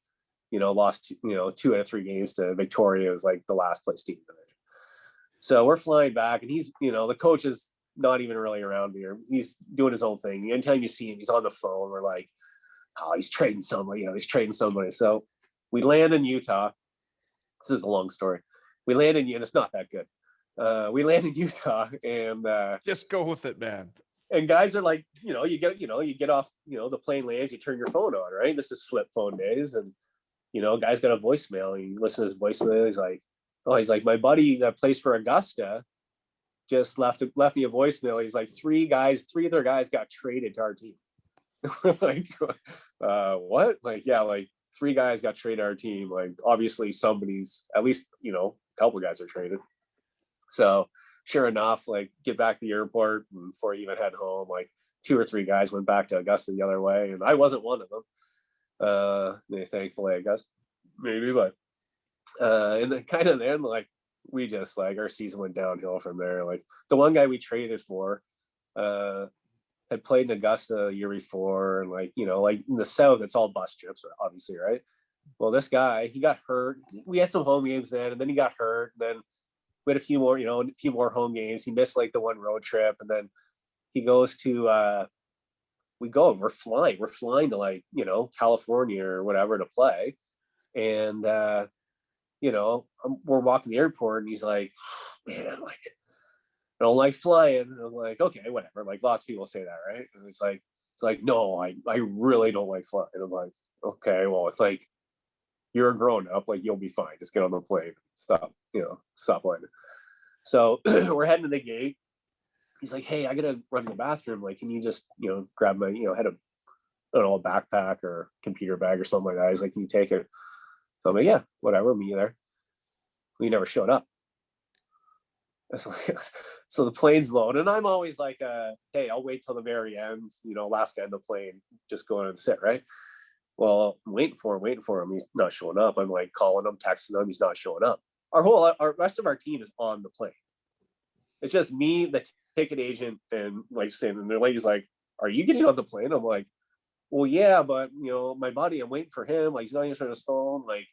lost, 2 out of 3 games to Victoria. It was like the last place team. So we're flying back, and he's, the coach is not even really around here. He's doing his own thing. Anytime you see him, he's on the phone. We're like, oh, he's trading somebody. So we land in Utah. This is a long story. We land in, and it's not that good. We land in Utah, and just go with it, man. and guys are like, you get off, the plane lands, you turn your phone on, right? This is flip phone days. And, guy's got a voicemail. And you listen to his voicemail. He's like, my buddy that plays for Augusta just left me a voicemail. He's like, three of their guys got traded to our team. Like, what? Like, yeah, like 3 guys got traded to our team. Like, obviously somebody's, at least, a couple of guys are traded. So sure enough, like, get back to the airport, and before you even head home, like 2 or 3 guys went back to Augusta the other way, and I wasn't one of them. Thankfully, I guess, maybe, but and then kind of then, like, we just, like, our season went downhill from there. Like, the one guy we traded for had played in Augusta a year before, and like, like in the South, it's all bus trips, obviously, right? Well, this guy, he got hurt. We had some home games then, and then he got hurt, and then we had a few more home games. He missed like the one road trip, and then he goes to we're flying to, like, California or whatever to play. And we're walking the airport, and he's like, man, like, I don't like flying. And I'm like, okay, whatever. Like, lots of people say that, right? And it's like, no, I really don't like flying. And I'm like, okay, well, it's like, you're a grown up, like, you'll be fine. Just get on the plane, stop whining. So we're heading to the gate. He's like, hey, I gotta run to the bathroom. Like, can you just, grab my, had a, I don't know, a backpack or computer bag or something like that. He's like, can you take it? So I'm like, yeah, whatever, me there. We never showed up. So the plane's loaded, and I'm always like, hey, I'll wait till the very end, last guy in the plane, just go in and sit, right? Well, I'm waiting for him. He's not showing up. I'm like calling him, texting him. He's not showing up. Our rest of our team is on the plane. It's just me, the ticket agent, and like saying, and the lady's like, are you getting on the plane? I'm like, well, yeah, but my buddy, I'm waiting for him. Like, he's not answering his phone. Like,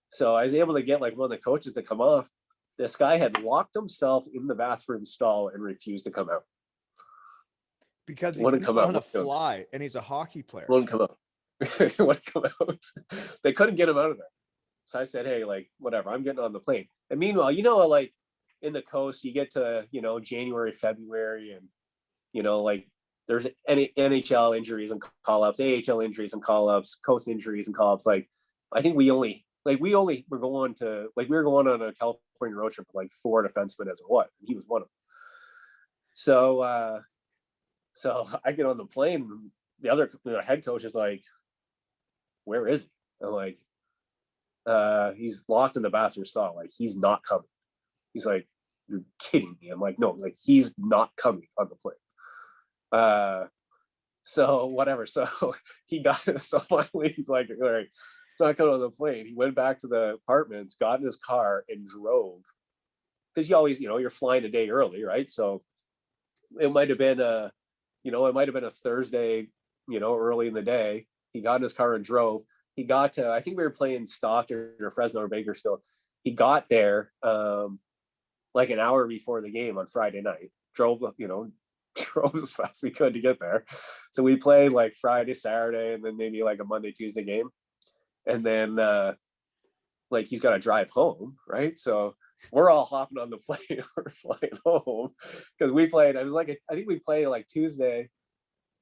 so I was able to get like one of the coaches to come off. This guy had locked himself in the bathroom stall and refused to come out. Because he didn't want to fly, and he's a hockey player. Wouldn't come out. Wouldn't come out. They couldn't get him out of there. So I said, hey, like, whatever, I'm getting on the plane. And meanwhile, like in the coast, you get to, January, February, and, like, there's NHL injuries and call-ups, AHL injuries and call-ups, coast injuries and call-ups. Like, I think we were going on a California road trip with like 4 defensemen as it was, and he was one of them. So I get on the plane, the head coach is like, where is he? I'm like, he's locked in the bathroom stall. Like, he's not coming. He's like, you're kidding me. I'm like, no, like, he's not coming on the plane. So whatever. So so finally he's like, all right, not coming on the plane. He went back to the apartments, got in his car, and drove. Because you always, you're flying a day early, right? So it might have been a Thursday, early in the day. He got in his car and drove. He got to, I think we were playing Stockton or Fresno or Bakersfield. He got there like an hour before the game on Friday night. Drove as fast as he could to get there. So we played like Friday, Saturday, and then maybe like a Monday, Tuesday game. And then like, he's got to drive home, right? So we're all hopping on the plane. We're flying home because we played. I think we played like Tuesday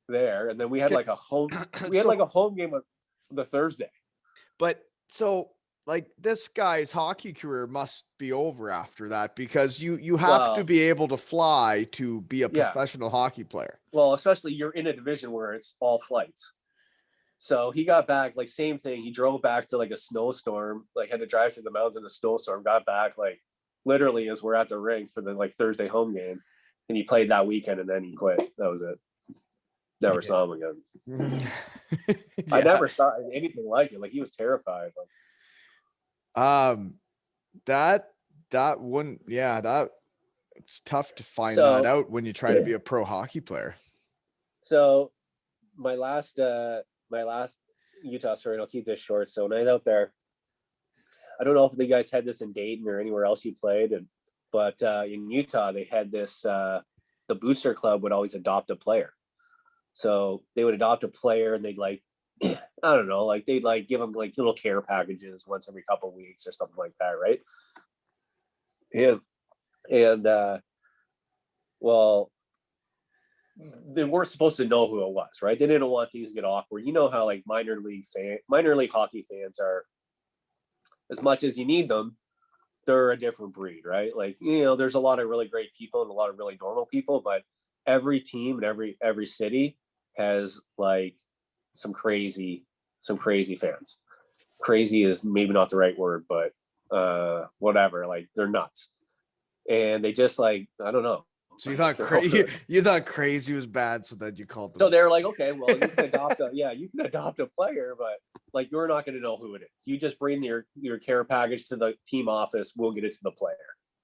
there, and then we had like a home. We had like a home game on the Thursday. But so, like, this guy's hockey career must be over after that, because you have to be able to fly to be a professional hockey player. Well, especially you're in a division where it's all flights. So he got back, like, same thing. He drove back to like a snowstorm, like had to drive through the mountains in a snowstorm, got back like literally as we're at the rink for the like Thursday home game. And he played that weekend, and then he quit. That was it. Never saw him again. I never saw anything like it. Like, he was terrified. That wouldn't, it's tough to find that out when you try to be a pro hockey player. So my last Utah story, and I'll keep this short. So when I was out there, I don't know if you guys had this in Dayton or anywhere else you played, but in Utah, they had this, the booster club would always adopt a player. So they would adopt a player, and they'd like, I don't know, like they'd like give them like little care packages once every couple of weeks or something like that, right? And well, they weren't supposed to know who it was, right? They didn't want things to get awkward. You know how like minor league hockey fans are, as much as you need them, they're a different breed, right? Like, you know, there's a lot of really great people and a lot of really normal people, but every team and every city has like some crazy fans. Crazy is maybe not the right word, but whatever, like they're nuts. And they just like, I don't know. So you thought you thought crazy was bad, so then you called them. So they're like, okay, well, you can adopt a player, but like you're not going to know who it is. You just bring your care package to the team office. We'll get it to the player,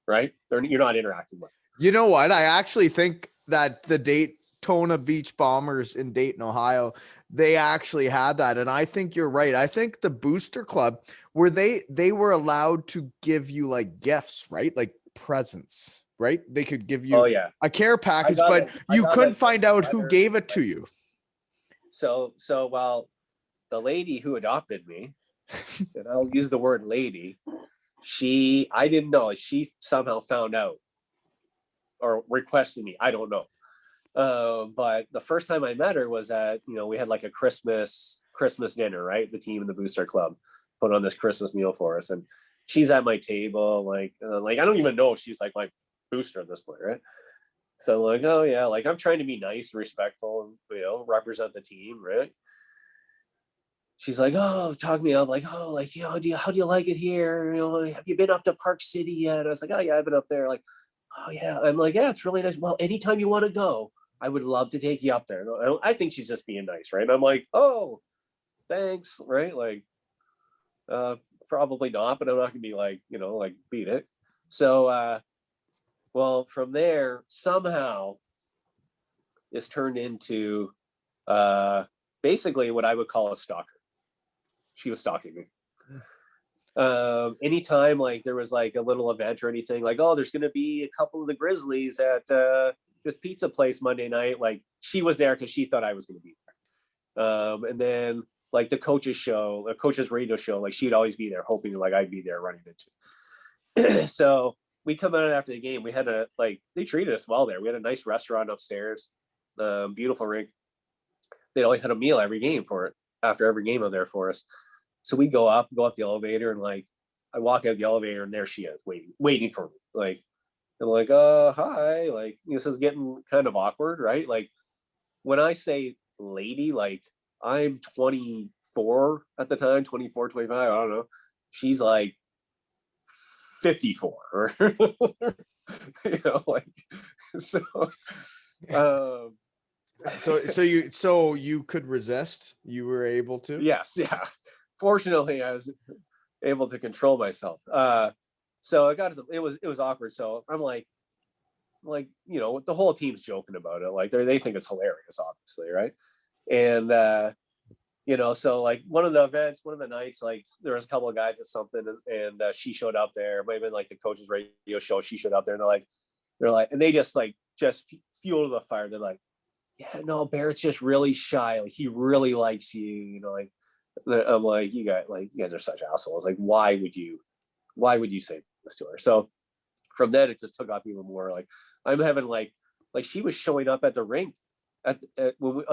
right? You're not interacting with. You know what? I actually think that the Daytona Beach Bombers in Dayton, Ohio, they actually had that, and I think you're right. I think the Booster Club, where they were allowed to give you like gifts, right? Like presents. Right? They could give you a care package, but you couldn't find out who gave it to you. So while the lady who adopted me, and I'll use the word lady, I didn't know. She somehow found out or requested me. I don't know. But the first time I met her was at, you know, we had like a Christmas dinner, right? The team in the Booster Club put on this Christmas meal for us. And she's at my table, like I don't even know if she's like my booster at this point, right? So like, oh yeah, like I'm trying to be nice and respectful and, you know, represent the team, right? She's like, oh, talk me up, like, oh, like, you know, how do you like it here? You know, have you been up to Park City yet? And I was like, oh yeah, I've been up there. Like, oh yeah. I'm like, yeah, it's really nice. Well, anytime you want to go, I would love to take you up there. I think she's just being nice, right? And I'm like, oh, thanks, right? Like, probably not, but I'm not gonna be like, you know, like beat it. So well, from there, somehow this turned into basically what I would call a stalker. She was stalking me. Anytime like there was like a little event or anything, like, oh, there's going to be a couple of the Grizzlies at this pizza place Monday night, like she was there because she thought I was going to be there. And then like the coaches radio show, like she'd always be there hoping like I'd be there running into. So we come out after the game. We had they treated us well there. We had a nice restaurant upstairs, beautiful rink. They always had a meal after every game out there for us. So we go up the elevator, and like I walk out the elevator, and there she is waiting for me. Like, I'm like, hi. Like, this is getting kind of awkward, right? Like when I say lady, like I'm 24 at the time, 24, 25, I don't know. She's like 54 or you know, like so you could resist. You were able to. Yes, yeah. Fortunately, I was able to control myself. So I got to it was awkward. So I'm like, you know, the whole team's joking about it. Like they think it's hilarious, obviously, right? And you know, so like one of the nights, like there was a couple of guys at something, and she showed up there. It might have been like the coach's radio show. She showed up there, and they're like, and they just fuel the fire. They're like, yeah, no, Barrett's just really shy. Like he really likes you, you know. Like I'm like, you guys are such assholes. Like why would you say this to her? So from then it just took off even more. Like I'm having like she was showing up at the rink on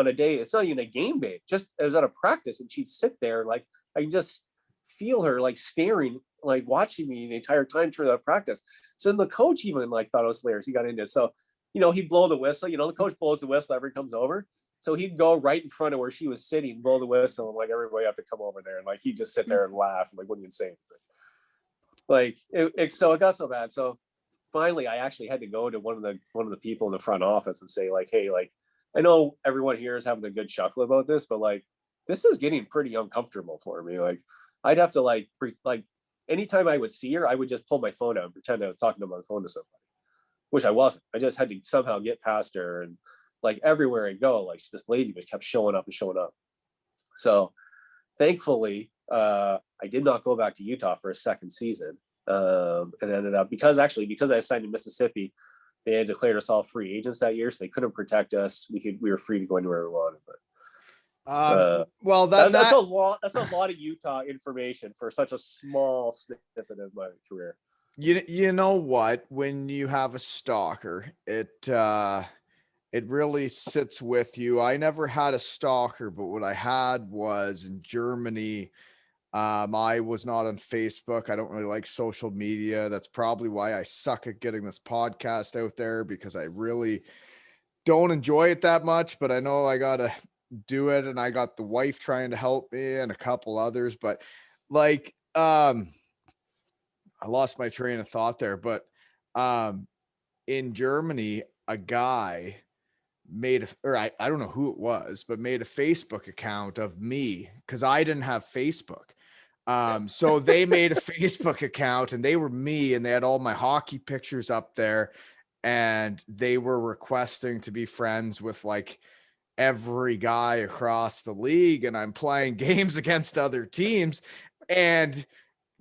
a day. It's not even a game day. Just it was at a practice, and she'd sit there. Like I can just feel her like staring, like watching me the entire time through that practice. So then the coach even like thought it was hilarious. He got into it. So, you know, he'd blow the whistle. You know, the coach blows the whistle every comes over. So he'd go right in front of where she was sitting, blow the whistle, and like everybody have to come over there, and like he'd just sit there and laugh. And, like, wouldn't even say anything. Like so it got so bad. So finally, I actually had to go to one of the people in the front office and say like, hey, like I know everyone here is having a good chuckle about this, but like this is getting pretty uncomfortable for me. Like I'd have to like anytime I would see her, I would just pull my phone out and pretend I was talking on the phone to somebody, which I wasn't. I just had to somehow get past her, and like everywhere I go, like this lady just kept showing up. So thankfully, I did not go back to Utah for a second season. And ended up because I signed in Mississippi, they had declared us all free agents that year, so they couldn't protect us. We were free to go anywhere we wanted. But well, that's a lot of Utah information for such a small snippet of my career. You know what? When you have a stalker, it really sits with you. I never had a stalker, but what I had was in Germany. I was not on Facebook. I don't really like social media. That's probably why I suck at getting this podcast out there, because I really don't enjoy it that much, but I know I got to do it. And I got the wife trying to help me and a couple others, but like, I lost my train of thought there, but in Germany, a guy made I don't know who it was, but made a Facebook account of me because I didn't have Facebook. So they made a Facebook account and they were me, and they had all my hockey pictures up there, and they were requesting to be friends with like every guy across the league, and I'm playing games against other teams, and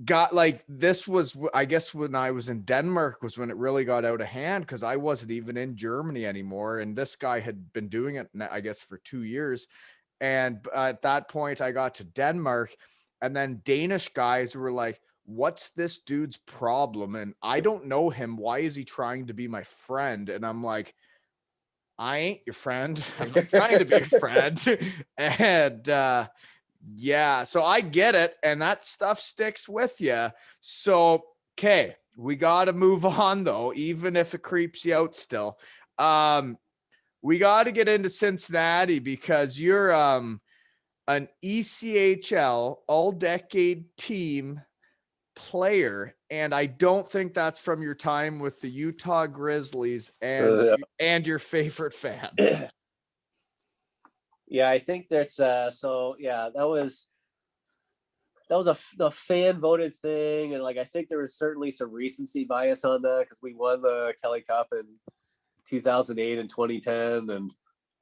got like, this was, I guess when I was in Denmark was when it really got out of hand, because I wasn't even in Germany anymore, and this guy had been doing it, I guess, for 2 years. And at that point I got to Denmark, and then Danish guys were like, what's this dude's problem, and I don't know him, why is he trying to be my friend? And I'm like, I ain't your friend. I'm not trying to be your friend. And yeah, so I get it, and that stuff sticks with you. So, okay, we got to move on though, even if it creeps you out still. We got to get into Cincinnati, because you're an ECHL all-decade team player, and I don't think that's from your time with the Utah Grizzlies and your favorite fan. Yeah, I think that's so yeah, that was a fan voted thing, and like I think there was certainly some recency bias on that because we won the Kelly Cup in 2008 and 2010, and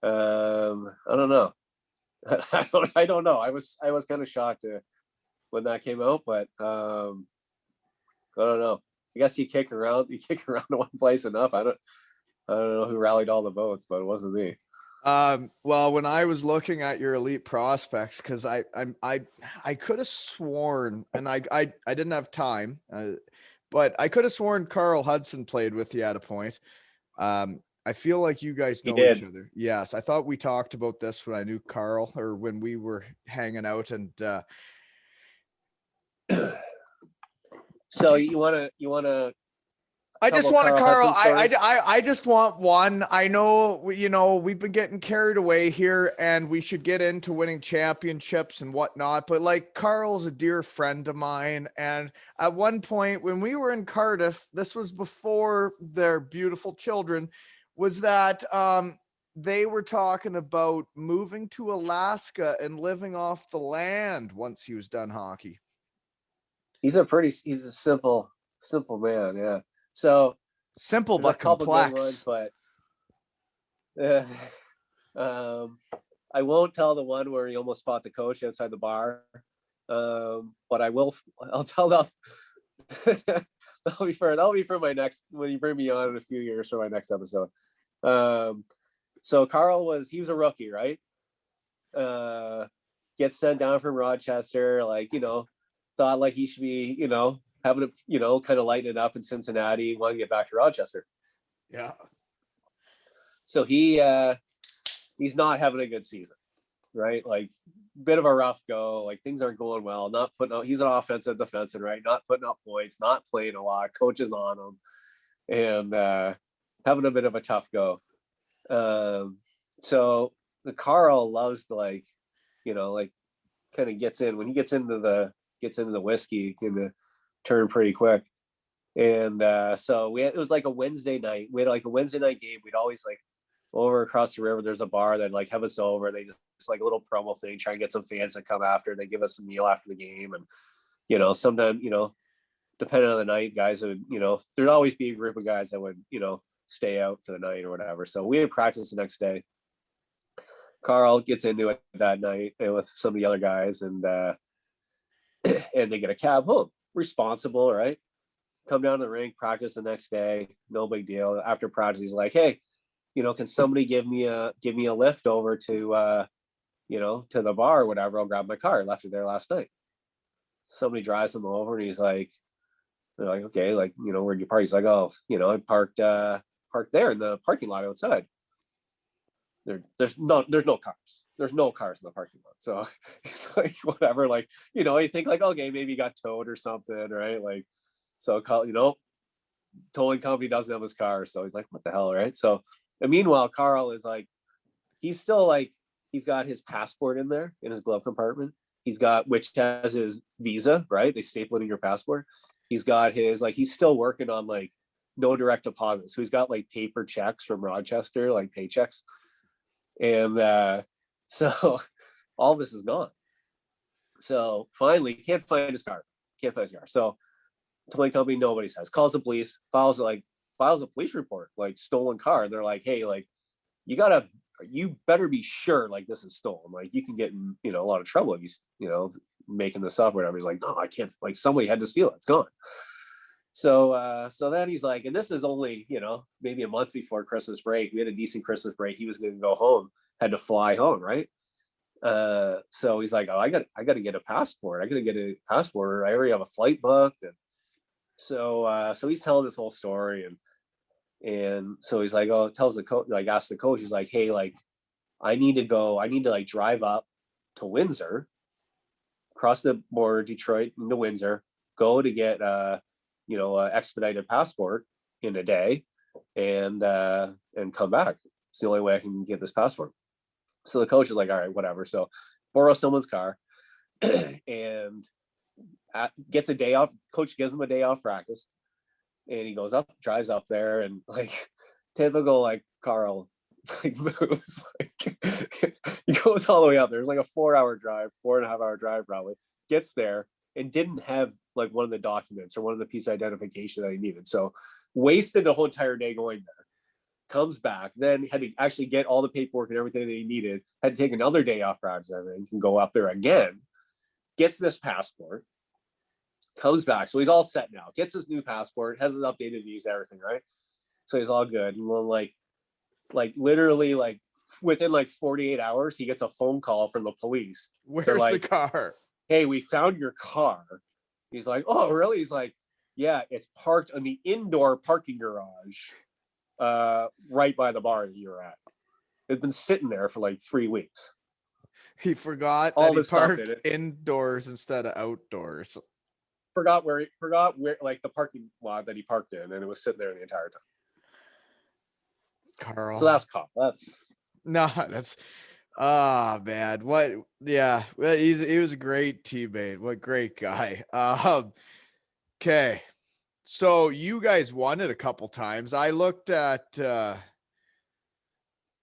I don't know. I don't know. I was kind of shocked when that came out, but I don't know. I guess you kick around to one place enough. I don't know who rallied all the votes, but it wasn't me. Well, when I was looking at your elite prospects, because I could have sworn, and I didn't have time, but I could have sworn Carl Hudson played with you at a point. I feel like you guys know each other. Yes, I thought we talked about this when I knew Carl, or when we were hanging out, and so you wanna I just want to, Carl. I just want one. I know, we've been getting carried away here, and we should get into winning championships and whatnot. But like, Carl's a dear friend of mine, and at one point when we were in Cardiff, this was before their beautiful children, was that they were talking about moving to Alaska and living off the land once he was done hockey. He's a simple man, yeah. So simple but complex. Ones, but I won't tell the one where he almost fought the coach outside the bar. But I'll tell that. that'll be for my next, when you bring me on in a few years for my next episode. So Carl was a rookie, right? Gets sent down from Rochester, like, thought like he should be, having a, kind of lighten it up in Cincinnati, want to get back to Rochester. Yeah. So he's not having a good season, right? Like, bit of a rough go, like things aren't going well, not putting out, he's an offensive defenseman, right? Not putting up points, not playing a lot, coaches on him, and having a bit of a tough go. So the Carl loves to, like, kind of gets in, when he gets into the whiskey, he can turn pretty quick. And so it was like a Wednesday night. We had like a Wednesday night game. We'd always, like, over across the river, there's a bar that like have us over. They just like a little promo thing, try and get some fans to come after. They give us a meal after the game. And, sometimes, depending on the night, guys would, there'd always be a group of guys that would, stay out for the night or whatever. So we had practice the next day. Carl gets into it that night with some of the other guys, and they get a cab home. Responsible, right? Come down to the rink, practice the next day, no big deal. After practice, he's like, hey, can somebody give me a lift over to to the bar or whatever? I'll grab my car. I left it there last night. Somebody drives him over, and he's like, they're like, okay, like, where'd you park? He's like, oh, I parked there in the parking lot outside. there's no cars. There's no cars in the parking lot. So he's like, whatever, like, you know, you think like, okay, maybe he got towed or something, right? Like, so you know, towing company doesn't have his car. So he's like, what the hell, right? So, and meanwhile, Carl is like, he's still like, he's got his passport in there in his glove compartment. He's got, which has his visa, right? They staple it in your passport. He's got his, like, he's still working on like no direct deposit. So he's got like paper checks from Rochester, like paychecks. And so all this is gone. So finally, can't find his car. So towing company, nobody says. Calls the police, files a police report, like stolen car. They're like, hey, like, you better be sure like this is stolen. Like you can get in, you know, a lot of trouble if you know, making this up or whatever. He's like, no, I can't, like somebody had to steal it. It's gone. So then he's like, and this is only, you know, maybe a month before Christmas break. We had a decent Christmas break. He was going to go home, had to fly home. Right. So he's like, oh, I got to get a passport. I got to get a passport. I already have a flight booked. And so he's telling this whole story. And so he's like, oh, tells the coach, like asks the coach, he's like, hey, like, I need to like drive up to Windsor, cross the border, Detroit into Windsor, go to get, you know, expedited passport in a day and come back. It's the only way I can get this passport. So the coach is like, all right, whatever. So borrow someone's car and gets a day off. Coach gives him a day off practice. And he drives up there, and like typical like Carl like moves. Like he goes all the way up there. It's like a 4.5-hour drive probably. Gets there and didn't have like one of the documents or one of the piece of identification that he needed. So wasted the whole entire day going there. Comes back, then had to actually get all the paperwork and everything that he needed. Had to take another day off practice, and then can go up there again. Gets this passport. Comes back, so he's all set now. Gets his new passport, has his updated visa, everything, right? So he's all good. And then, like literally, like within like 48 hours, he gets a phone call from the police. Where's like, the car? Hey, we found your car. He's like, oh, really? He's like, yeah, it's parked in the indoor parking garage, right by the bar that you're at. It's been sitting there for like 3 weeks. He forgot that he parked indoors instead of outdoors. Forgot where like the parking lot that he parked in, and it was sitting there the entire time. Carl. So that's Carl. Man. What? Yeah, he was a great teammate. What great guy. Okay. So you guys won it a couple times. I looked at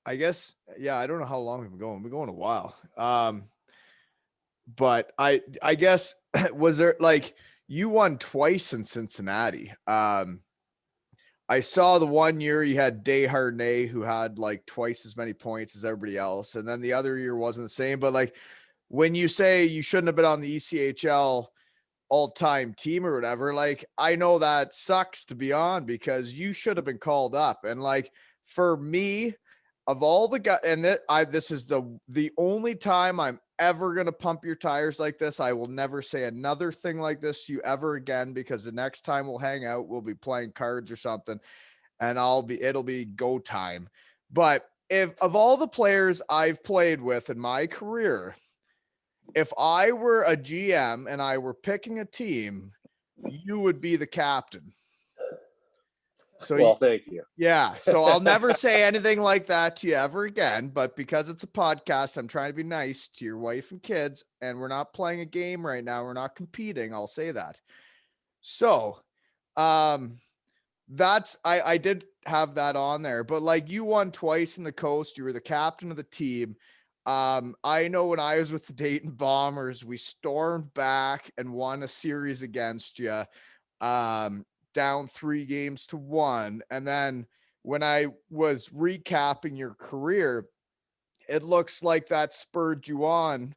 I guess, yeah, I don't know how long we've been going. We've been going a while. But I guess was there like you won twice in Cincinnati. I saw the one year you had Desharnais who had like twice as many points as everybody else. And then the other year wasn't the same. But like when you say you shouldn't have been on the ECHL all-time team or whatever, like I know that sucks to be on because you should have been called up. And like for me, of all the guys, and this is the only time I'm ever going to pump your tires like this. I will never say another thing like this to you ever again, because the next time we'll hang out, we'll be playing cards or something and it'll be go time. But if of all the players I've played with in my career, if I were a GM and I were picking a team, you would be the captain. So well, thank you. Yeah. So I'll never say anything like that to you ever again, but because it's a podcast, I'm trying to be nice to your wife and kids, and we're not playing a game right now. We're not competing. I'll say that. So, that's, I did have that on there, but like you won twice in the Coast. You were the captain of the team. I know when I was with the Dayton Bombers, we stormed back and won a series against you. Down 3-1. And then when I was recapping your career, it looks like that spurred you on.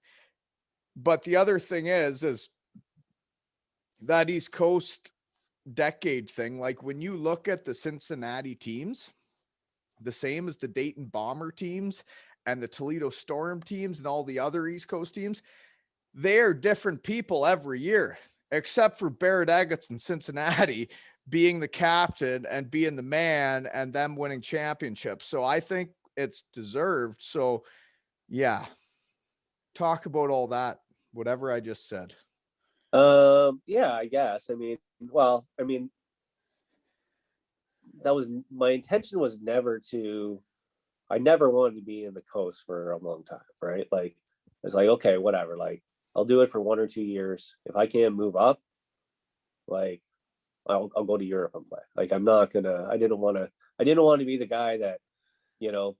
But the other thing is that East Coast decade thing. Like when you look at the Cincinnati teams, the same as the Dayton Bomber teams and the Toledo Storm teams and all the other East Coast teams, they're different people every year. Except for Barret, Ehgoetz, and Cincinnati being the captain and being the man and them winning championships. So I think it's deserved. So yeah, talk about all that, whatever I just said. Yeah, I guess. That was my intention, was never to, I never wanted to be in the coast for a long time, right? Like, it's like, okay, whatever. Like, I'll do it for 1 or 2 years. If I can't move up, like, I'll go to Europe and play. Like, I'm not gonna. I didn't want to be the guy that,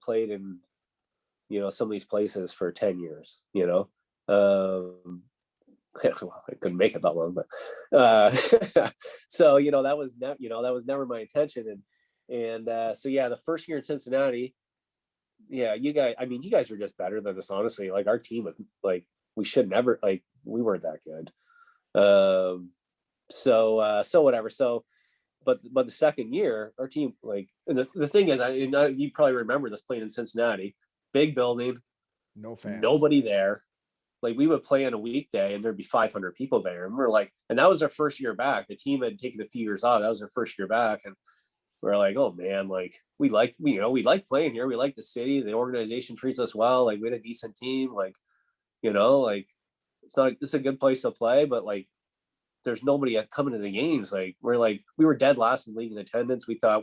played in, some of these places for 10 years. Um, well, I couldn't make it that long, but so that was never my intention. So yeah, the first year in Cincinnati, yeah, you guys were just better than us, honestly. Like, our team was like, we should never, like, we weren't that good. So whatever. So, but the second year, our team, like, and the thing is, you probably remember this, playing in Cincinnati, big building, No fans. nobody there. Like, we would play on a weekday and there'd be 500 people there. And we're like, and that was our first year back. The team had taken a few years off. That was their first year back. And we're like, oh man, like, we like playing here. We like the city. The organization treats us well. Like, we had a decent team. Like, like, it's a good place to play, but like, there's nobody coming to the games. Like, we were dead last in league in attendance. We thought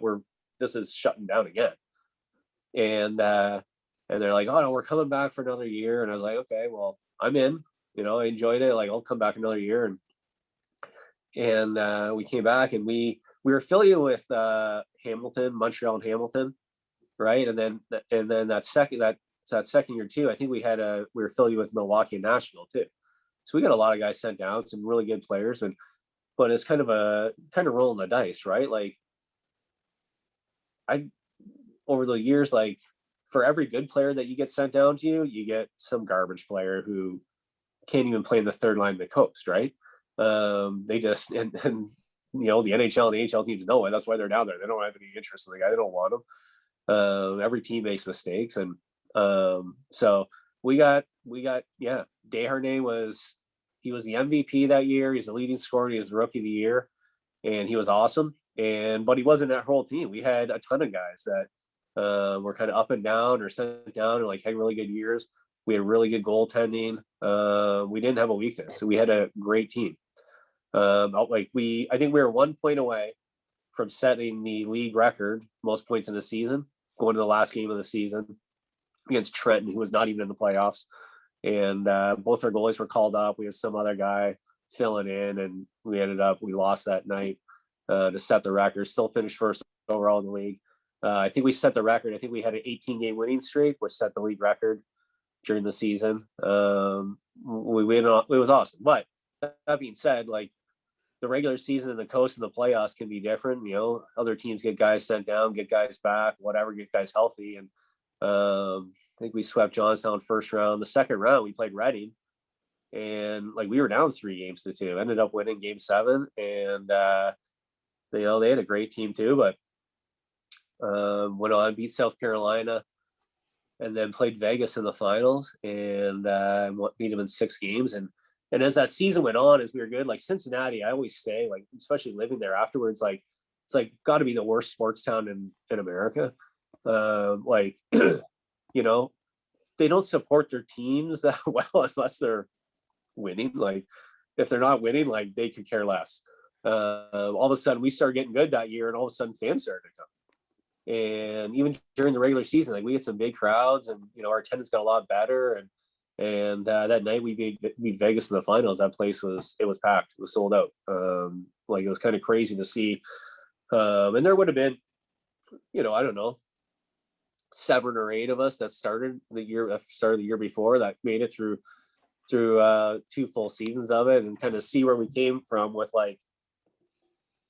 this is shutting down again. And they're like, oh no, we're coming back for another year. And I was like, okay, well, I'm in. I enjoyed it. Like, I'll come back another year. And we came back, and we were affiliated with Hamilton, Montreal, and Hamilton, right? And then that second year too, I think we were affiliated with Milwaukee and Nashville too. So we got a lot of guys sent down, some really good players, but it's kind of rolling the dice, right? Like, over the years, like, for every good player that you get sent down to, you get some garbage player who can't even play in the third line of the coast, right? They just, and the NHL and the AHL teams know it. That's why they're down there. They don't have any interest in the guy. They don't want him. Every team makes mistakes. And so we got, Desharnais he was the MVP that year. He's the leading scorer. He was the rookie of the year, and he was awesome. But he wasn't that whole team. We had a ton of guys that were kind of up and down or sent down and like had really good years. We had really good goaltending. We didn't have a weakness. So we had a great team. I think we were 1 point away from setting the league record, most points in the season, going to the last game of the season against Trenton, who was not even in the playoffs. And both our goalies were called up. We had some other guy filling in, and we lost that night to set the record. Still finished first overall in the league. I think we set the record. I think we had an 18-game winning streak, which set the league record during the season. It was awesome. But that being said, like, the regular season and the coast and the playoffs can be different. Other teams get guys sent down, get guys back, whatever, get guys healthy. And I think we swept Johnstown first round. The second round, we played Reading, and like, we were down 3-2. Ended up winning game 7, and they had a great team too. But went on, beat South Carolina, and then played Vegas in the finals, and beat them in 6 games. And as that season went on, as we were good, like Cincinnati, I always say, like, especially living there afterwards, like, it's like got to be the worst sports town in America. Like, they don't support their teams that well unless they're winning. Like, if they're not winning, like, they could care less. All of a sudden we started getting good that year, and all of a sudden fans started to come. And even during the regular season, like, we had some big crowds, and our attendance got a lot better. And that night we beat Vegas in the finals. That place was packed. It was sold out. Like, it was kind of crazy to see. And there would have been, I don't know, 7 or 8 of us that started the year before, that made it through 2 full seasons of it, and kind of see where we came from with, like,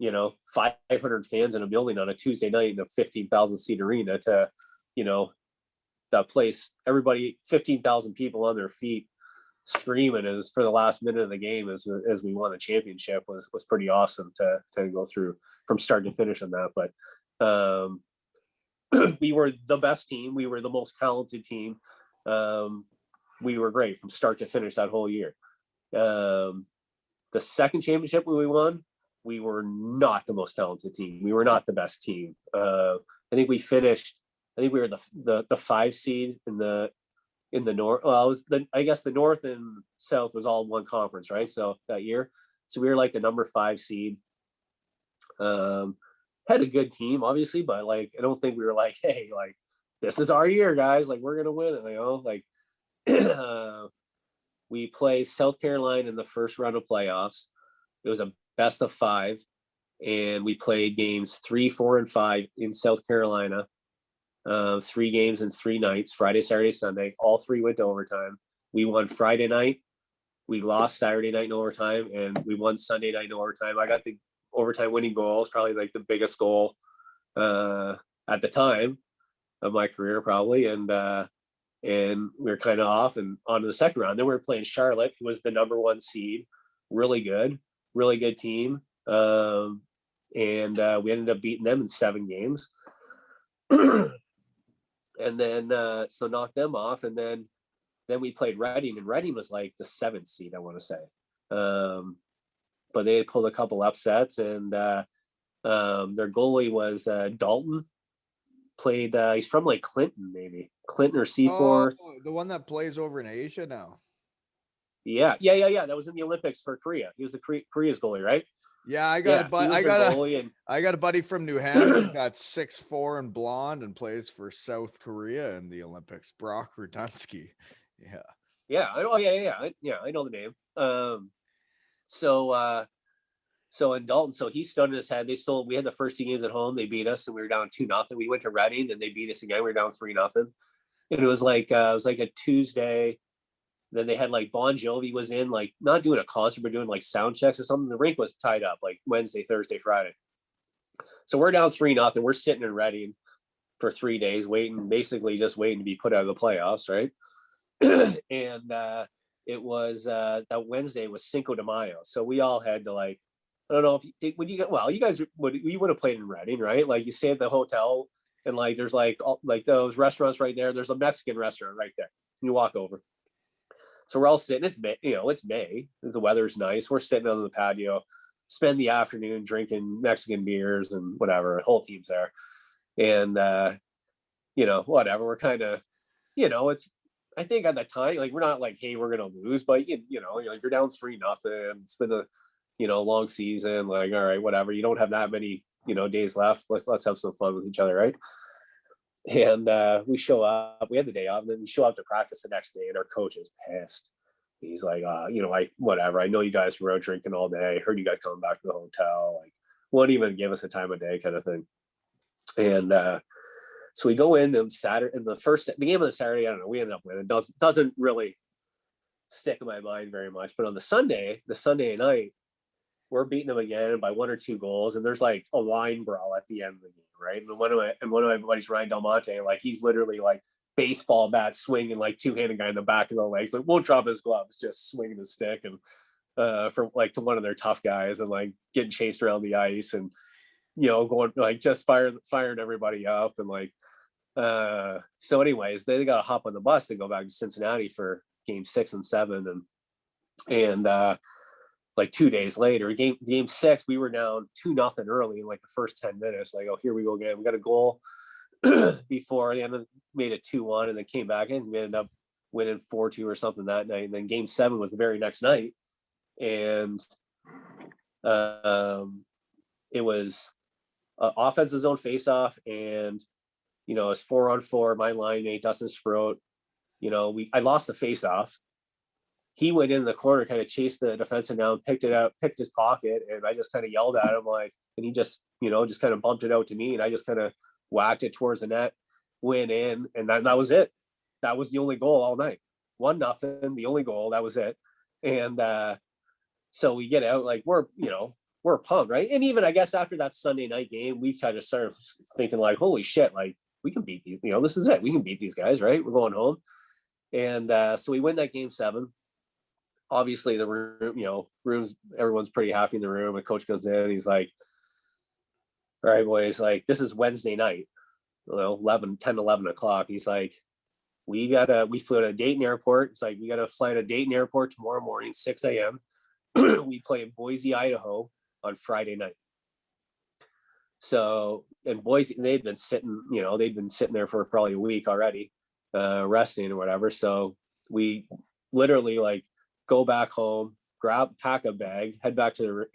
500 fans in a building on a Tuesday night in a 15,000 seat arena to, that place, everybody, 15,000 people on their feet screaming as for the last minute of the game as we won the championship was pretty awesome to go through from start to finish on that. But we were the best team. We were the most talented team. We were great from start to finish that whole year. The second championship we won, we were not the most talented team. We were not the best team. I think we finished I think we were the 5 seed in the north. Well, it was I guess the north and south was all one conference, right? So that year, so we were like the number 5 seed. Had a good team, obviously, but like I don't think we were like, hey, like this is our year, guys. Like we're gonna win it, you know. Like we play South Carolina in the first round of playoffs. It was a best of 5, and we played games 3, 4, and 5 in South Carolina. 3 games in 3 nights, Friday, Saturday, Sunday. All 3 went to overtime. We won Friday night. We lost Saturday night in overtime, and we won Sunday night in overtime. I got the overtime winning goal. It's probably like the biggest goal at the time of my career, probably. And we were kind of off and on to the second round. Then we were playing Charlotte, who was the number 1 seed. Really good team. And we ended up beating them in 7 games. And then so knocked them off, and then we played Reading, and Reading was like the 7th seed, I want to say. But they had pulled a couple upsets, and their goalie was Dalton. Played he's from like Clinton or Seaforth. Oh, the one that plays over in Asia now. Yeah. That was in the Olympics for Korea. He was the Korea's goalie, right? Yeah, I got a buddy from New Hampshire that's 6'4" and blonde and plays for South Korea in the Olympics. Brock Rudunsky. Yeah. I know the name. So in Dalton, so he stood in his head. We had the first 2 games at home. They beat us, and we were down 2-0. We went to Reading, and they beat us again. We were down 3-0. And it was like a Tuesday. Then they had like Bon Jovi was in, like not doing a concert, but doing like sound checks or something. The rink was tied up like Wednesday, Thursday, Friday. So we're down 3-0. We're sitting in Reading for 3 days, basically just waiting to be put out of the playoffs, right? And it was that Wednesday was Cinco de Mayo, so we all had to like, I don't know if you guys would have played in Reading, right? Like you stay at the hotel, and like there's like those restaurants right there. There's a Mexican restaurant right there. You walk over. So we're all sitting. It's May. It's May. The weather's nice. We're sitting on the patio, spend the afternoon drinking Mexican beers and whatever. The whole team's there, and whatever. We're kind of, it's. I think at the time, like we're not like, hey, we're gonna lose, but you're down 3-0. It's been a long season. Like, all right, whatever. You don't have that many days left. Let's have some fun with each other, right? And we show up. We had the day off, and then we show up to practice the next day, and our coach is pissed. He's like, whatever. I know you guys were out drinking all day. I heard you guys coming back to the hotel. Like, won't even give us a time of day, kind of thing. And so we go in and Saturday, in the game of the Saturday, I don't know. We ended up winning. Doesn't really stick in my mind very much. But on the Sunday night, we're beating them again by 1 or 2 goals, and there's like a line brawl at the end of the game, right? And one of my buddies, Ryan Del Monte, like he's literally like baseball bat swinging, like 2-handed guy in the back of the legs, like won't drop his gloves, just swinging his stick, and for like to one of their tough guys, and like getting chased around the ice, and going like just firing everybody up, and like so anyways, they got to hop on the bus to go back to Cincinnati for game 6 and 7, and like 2 days later, game 6, we were down 2-0 early in like the first 10 minutes. Like, oh, here we go again. We got a goal before the end, made it 2-1, and then came back in. We ended up winning 4-2 or something that night. And then game 7 was the very next night, and it was offensive zone face-off, and it was 4-on-4. My line mate Dustin Sproat. I lost the face-off. He went in the corner, kind of chased the defenseman down, picked it up, picked his pocket, and I just kind of yelled at him, like, and he just, just kind of bumped it out to me, and I just kind of whacked it towards the net, went in, and that was it. That was the only goal all night. 1-0, the only goal, that was it. And so we get out, like we're pumped, right? And even I guess after that Sunday night game, we kind of started thinking like, holy shit, like we can beat these, this is it. We can beat these guys, right? We're going home. And so we win that game 7. Obviously the room, rooms, everyone's pretty happy in the room. And coach comes in, he's like, all right, boys, like this is Wednesday night, 10, 11 o'clock. He's like, we flew to Dayton Airport. It's like, we got to fly to Dayton Airport tomorrow morning, 6 a.m. We play in Boise, Idaho on Friday night. So, and Boise, they'd been sitting there for probably a week already, resting or whatever. So we literally like go back home, pack a bag, head back to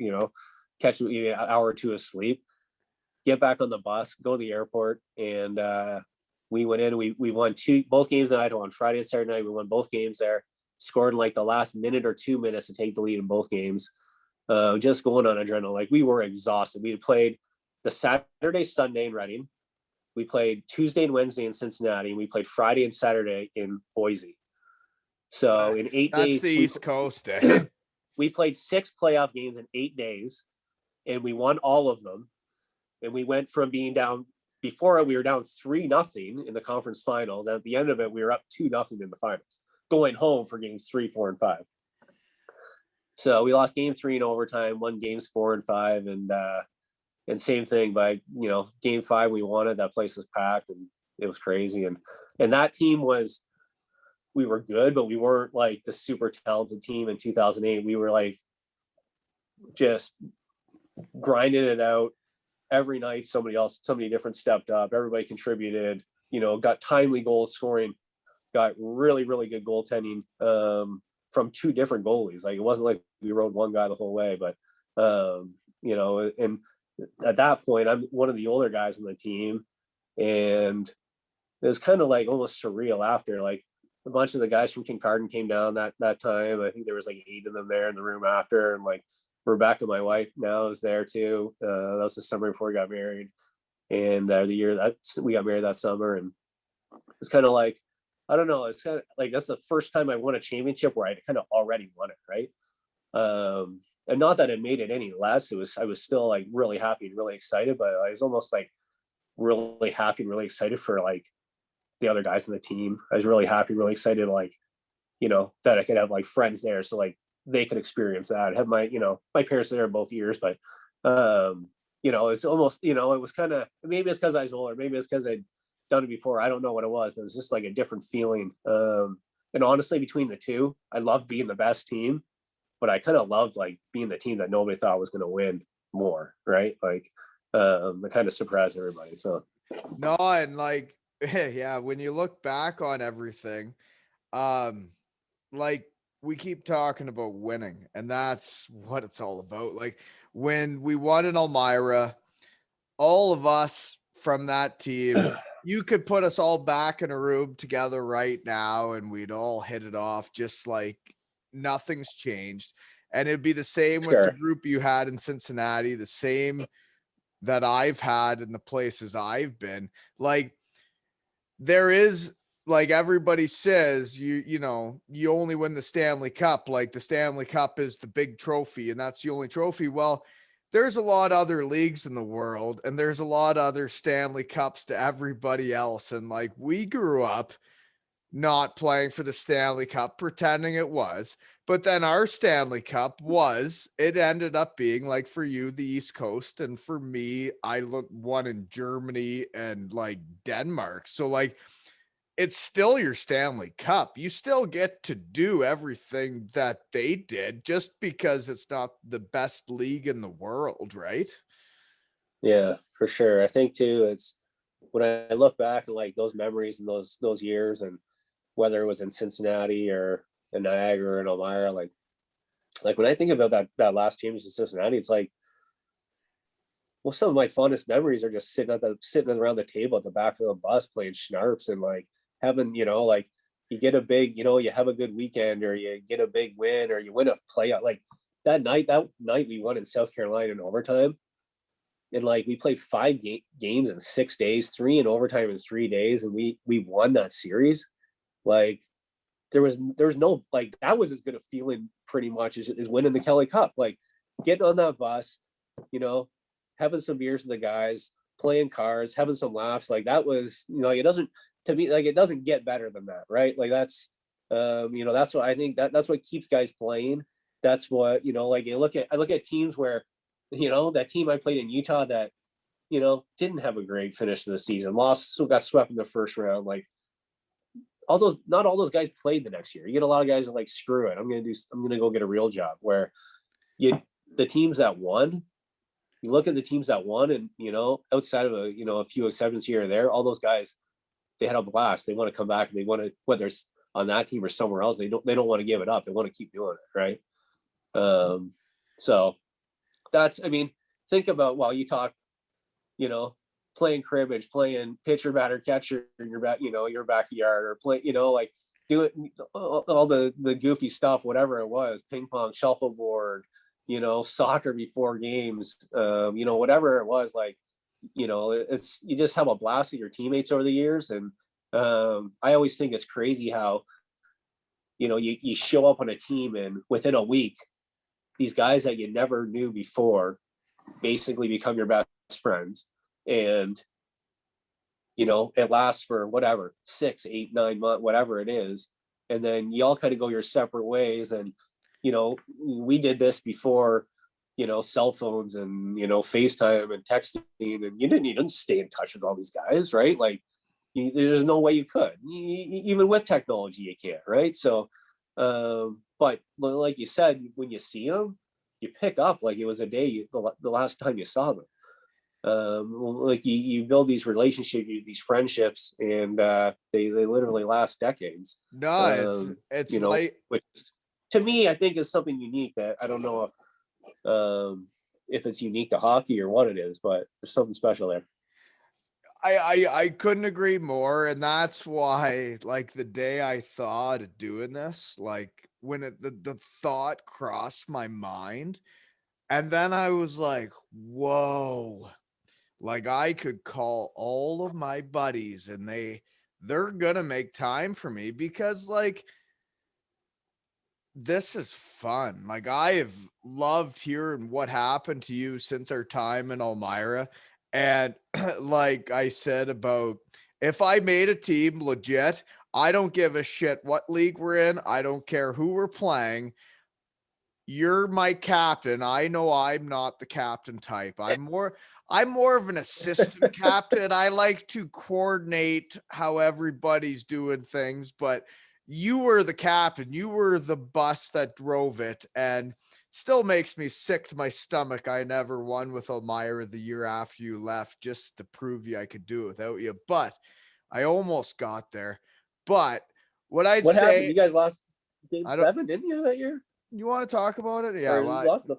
catch an hour or two of sleep, get back on the bus, go to the airport. And we went in, we won both games in Idaho on Friday and Saturday night. We won both games there, scored in like the last minute or 2 minutes to take the lead in both games. Just going on adrenaline. Like we were exhausted. We had played the Saturday, Sunday in Reading. We played Tuesday and Wednesday in Cincinnati, and we played Friday and Saturday in Boise. So in 8 days, that's the East Coast, eh? We played 6 playoff games in 8 days, and we won all of them. And we went from being down before, we were down 3-0 in the conference finals. At the end of it, we were up 2-0 in the finals, going home for games 3, 4, and 5. So we lost game 3 in overtime, won games 4 and 5, and same thing by game 5 we won it. That place was packed and it was crazy. And that team we were good, but we weren't like the super talented team in 2008. We were like just grinding it out every night. Somebody different stepped up. Everybody contributed. Got timely goals scoring. Got really, really good goaltending from 2 different goalies. Like it wasn't like we rode one guy the whole way, but and at that point, I'm one of the older guys on the team, and it was kind of like almost surreal after. Like a bunch of the guys from Kincardine came down that time. I think there was like 8 of them there in the room after, and like Rebecca, my wife now, is there too. That was the summer before we got married, and the year that we got married that summer, and it's kind of like, I don't know, it's kind of like that's the first time I won a championship where I kind of already won it, right? And not that it made it any less. I was still like really happy and really excited, but I was almost like really happy and really excited for like the other guys on the team. I was really happy, really excited, like, that I could have like friends there. So like they could experience that. I had my parents there both years, but it's almost, it was kind of, maybe it's because I was older, maybe it's because I'd done it before. I don't know what it was, but it was just like a different feeling. And honestly, between the two, I loved being the best team, but I kind of loved like being the team that nobody thought was going to win more. Right. Like, it kind of surprised everybody. So. No, and like, yeah, when you look back on everything, like we keep talking about winning, and that's what it's all about. Like when we won in Elmira, all of us from that team, you could put us all back in a room together right now and we'd all hit it off just like nothing's changed. And it'd be the same with the group you had in Cincinnati, the same that I've had in the places I've been. Like there is, like everybody says, you only win the Stanley Cup. Like the Stanley Cup is the big trophy and that's the only trophy. Well, there's a lot of other leagues in the world and there's a lot of other Stanley Cups to everybody else. And like we grew up not playing for the Stanley Cup, pretending it was, but then our Stanley Cup it ended up being like for you, the East Coast. And for me, I won in Germany and like Denmark. So like, it's still your Stanley Cup. You still get to do everything that they did just because it's not the best league in the world, right? Yeah, for sure. I think too, it's when I look back and like those memories and those years, and whether it was in Cincinnati or in Niagara or in Elmira, like when I think about that last championship in Cincinnati, it's like, well, some of my fondest memories are just sitting around the table at the back of the bus playing schnapps and like having, like you get a big, you have a good weekend or you get a big win or you win a playoff. Like that night we won in South Carolina in overtime. And like we played 5 games in 6 days, 3 in overtime in 3 days, and we won that series. Like there was no, like that was as good a feeling pretty much as winning the Kelly Cup. Like getting on that bus, having some beers with the guys, playing cards, having some laughs. Like that was, it doesn't, to me, like it doesn't get better than that, right? Like that's that's what I think that's what keeps guys playing. That's what, like I look at teams where, that team I played in Utah that, didn't have a great finish to the season, got swept in the first round. Like not all those guys played the next year. You get a lot of guys that like, screw it, I'm gonna go get a real job. Where the teams that won, you look at the teams that won, and outside of a few exceptions here or there, all those guys, they had a blast. They want to come back, and they want to, whether it's on that team or somewhere else, they don't want to give it up. They want to keep doing it, right? So that's, think about, while you talk, playing cribbage, playing pitcher, batter, catcher in your your backyard, or play, like do it, all the goofy stuff, whatever it was, ping pong, shuffleboard, soccer before games, whatever it was, like, it's, you just have a blast with your teammates over the years. And I always think it's crazy how, you show up on a team, and within a week, these guys that you never knew before basically become your best friends. And, it lasts for whatever, 6, 8, 9 months, whatever it is. And then you all kind of go your separate ways. And, we did this before, cell phones and, FaceTime and texting, and you didn't stay in touch with all these guys, right? Like, there's no way you could, even with technology, you can't, right? So, but like you said, when you see them, you pick up like it was a day, the last time you saw them. Like you build these relationships, these friendships, and they literally last decades. No, it's like, which to me, I think is something unique that I don't know if it's unique to hockey or what it is, but there's something special there. I couldn't agree more. And that's why, like, the day I thought of doing this, like when the thought crossed my mind, and then I was like, whoa, like I could call all of my buddies, and they're gonna make time for me, because like, this is fun. Like, I have loved hearing what happened to you since our time in Elmira. And like I said, about if I made a team legit, I don't give a shit what league we're in. I don't care who we're playing. You're my captain. I know I'm not the captain type. I'm more of an assistant captain. I like to coordinate how everybody's doing things, but you were the captain. You were the bus that drove it, and still makes me sick to my stomach I never won with Elmira the year after you left, just to prove you I could do it without you. But I almost got there. But what Happened? say, You guys lost game 7, didn't you, that year? You want to talk about it? Yeah, lost them.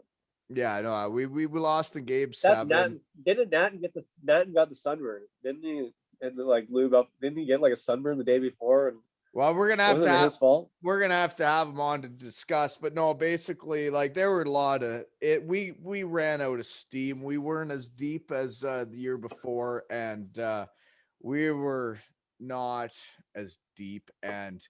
Yeah, I know. We lost in game That's 7. Natten. Didn't Natten got the sunburn? Didn't he? And like lube up? Didn't he get like a sunburn the day before? And well, we're gonna have to his fault. We're gonna have to have him on to discuss. But no, basically, like, there were a lot of it. We ran out of steam. We weren't as deep as the year before, and we were not as deep. And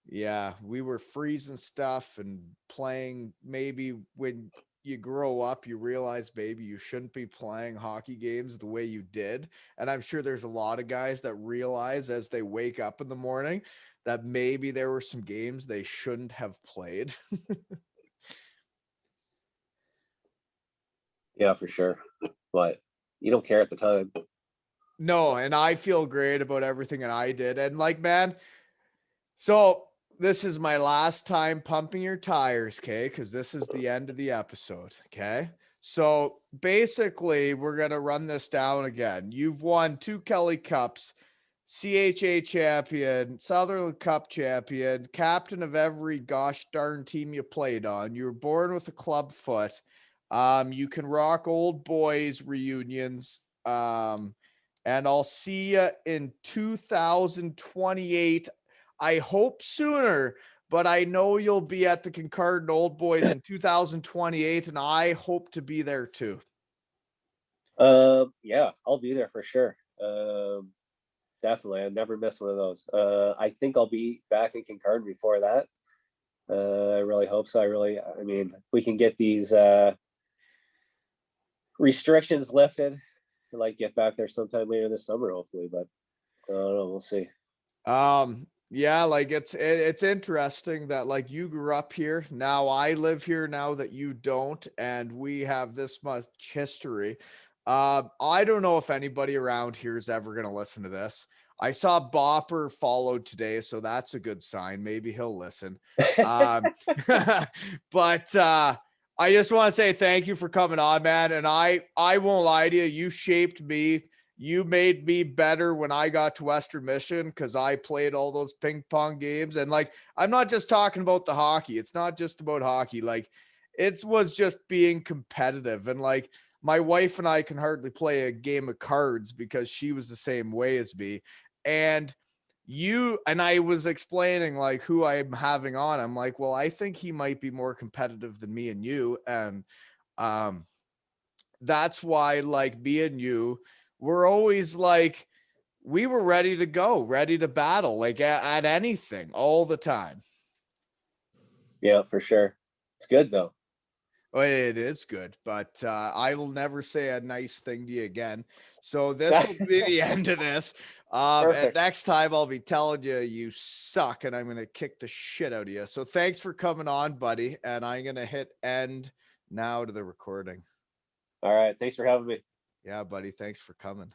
yeah, we were freezing stuff and playing. Maybe when you grow up, you realize maybe you shouldn't be playing hockey games the way you did. And I'm sure there's a lot of guys that realize as they wake up in the morning that maybe there were some games they shouldn't have played. Yeah, for sure. But you don't care at the time. No, and I feel great about everything that I did. And like, man, so this is my last time pumping your tires, okay? Because this is the end of the episode, okay? So basically, we're going to run this down again. You've won 2 Kelly Cups, CHA champion, Sutherland Cup champion, captain of every gosh darn team you played on. You were born with a club foot. You can rock old boys reunions. And I'll see you in 2028. I hope sooner, but I know you'll be at the Kincardine Old Boys in 2028, and I hope to be there too. Yeah, I'll be there for sure. Definitely. I've never missed one of those. I think I'll be back in Kincardine before that. I really hope so. I mean, if we can get these restrictions lifted, I'd like to get back there sometime later this summer, hopefully, but I don't know. We'll see. Yeah, like it's interesting that like you grew up here. Now I live here now that you don't, and we have this much history. I don't know if anybody around here is ever going to listen to this. I saw Bopper followed today, so that's a good sign. Maybe he'll listen. But I just want to say thank you for coming on, man. And I won't lie to you. You shaped me. You made me better when I got to Western Mission because I played all those ping pong games. And like, I'm not just talking about the hockey. It's not just about hockey. Like, it was just being competitive. And like, my wife and I can hardly play a game of cards because she was the same way as me. And I was explaining like who I'm having on. I'm like, well, I think he might be more competitive than me and you. And that's why like me and you, we're always like, we were ready to go, ready to battle, like at anything all the time. Yeah, for sure. It's good though. Well, it is good, but I will never say a nice thing to you again. So this will be the end of this. And next time I'll be telling you you suck and I'm going to kick the shit out of you. So thanks for coming on, buddy. And I'm going to hit end now to the recording. All right. Thanks for having me. Yeah, buddy. Thanks for coming.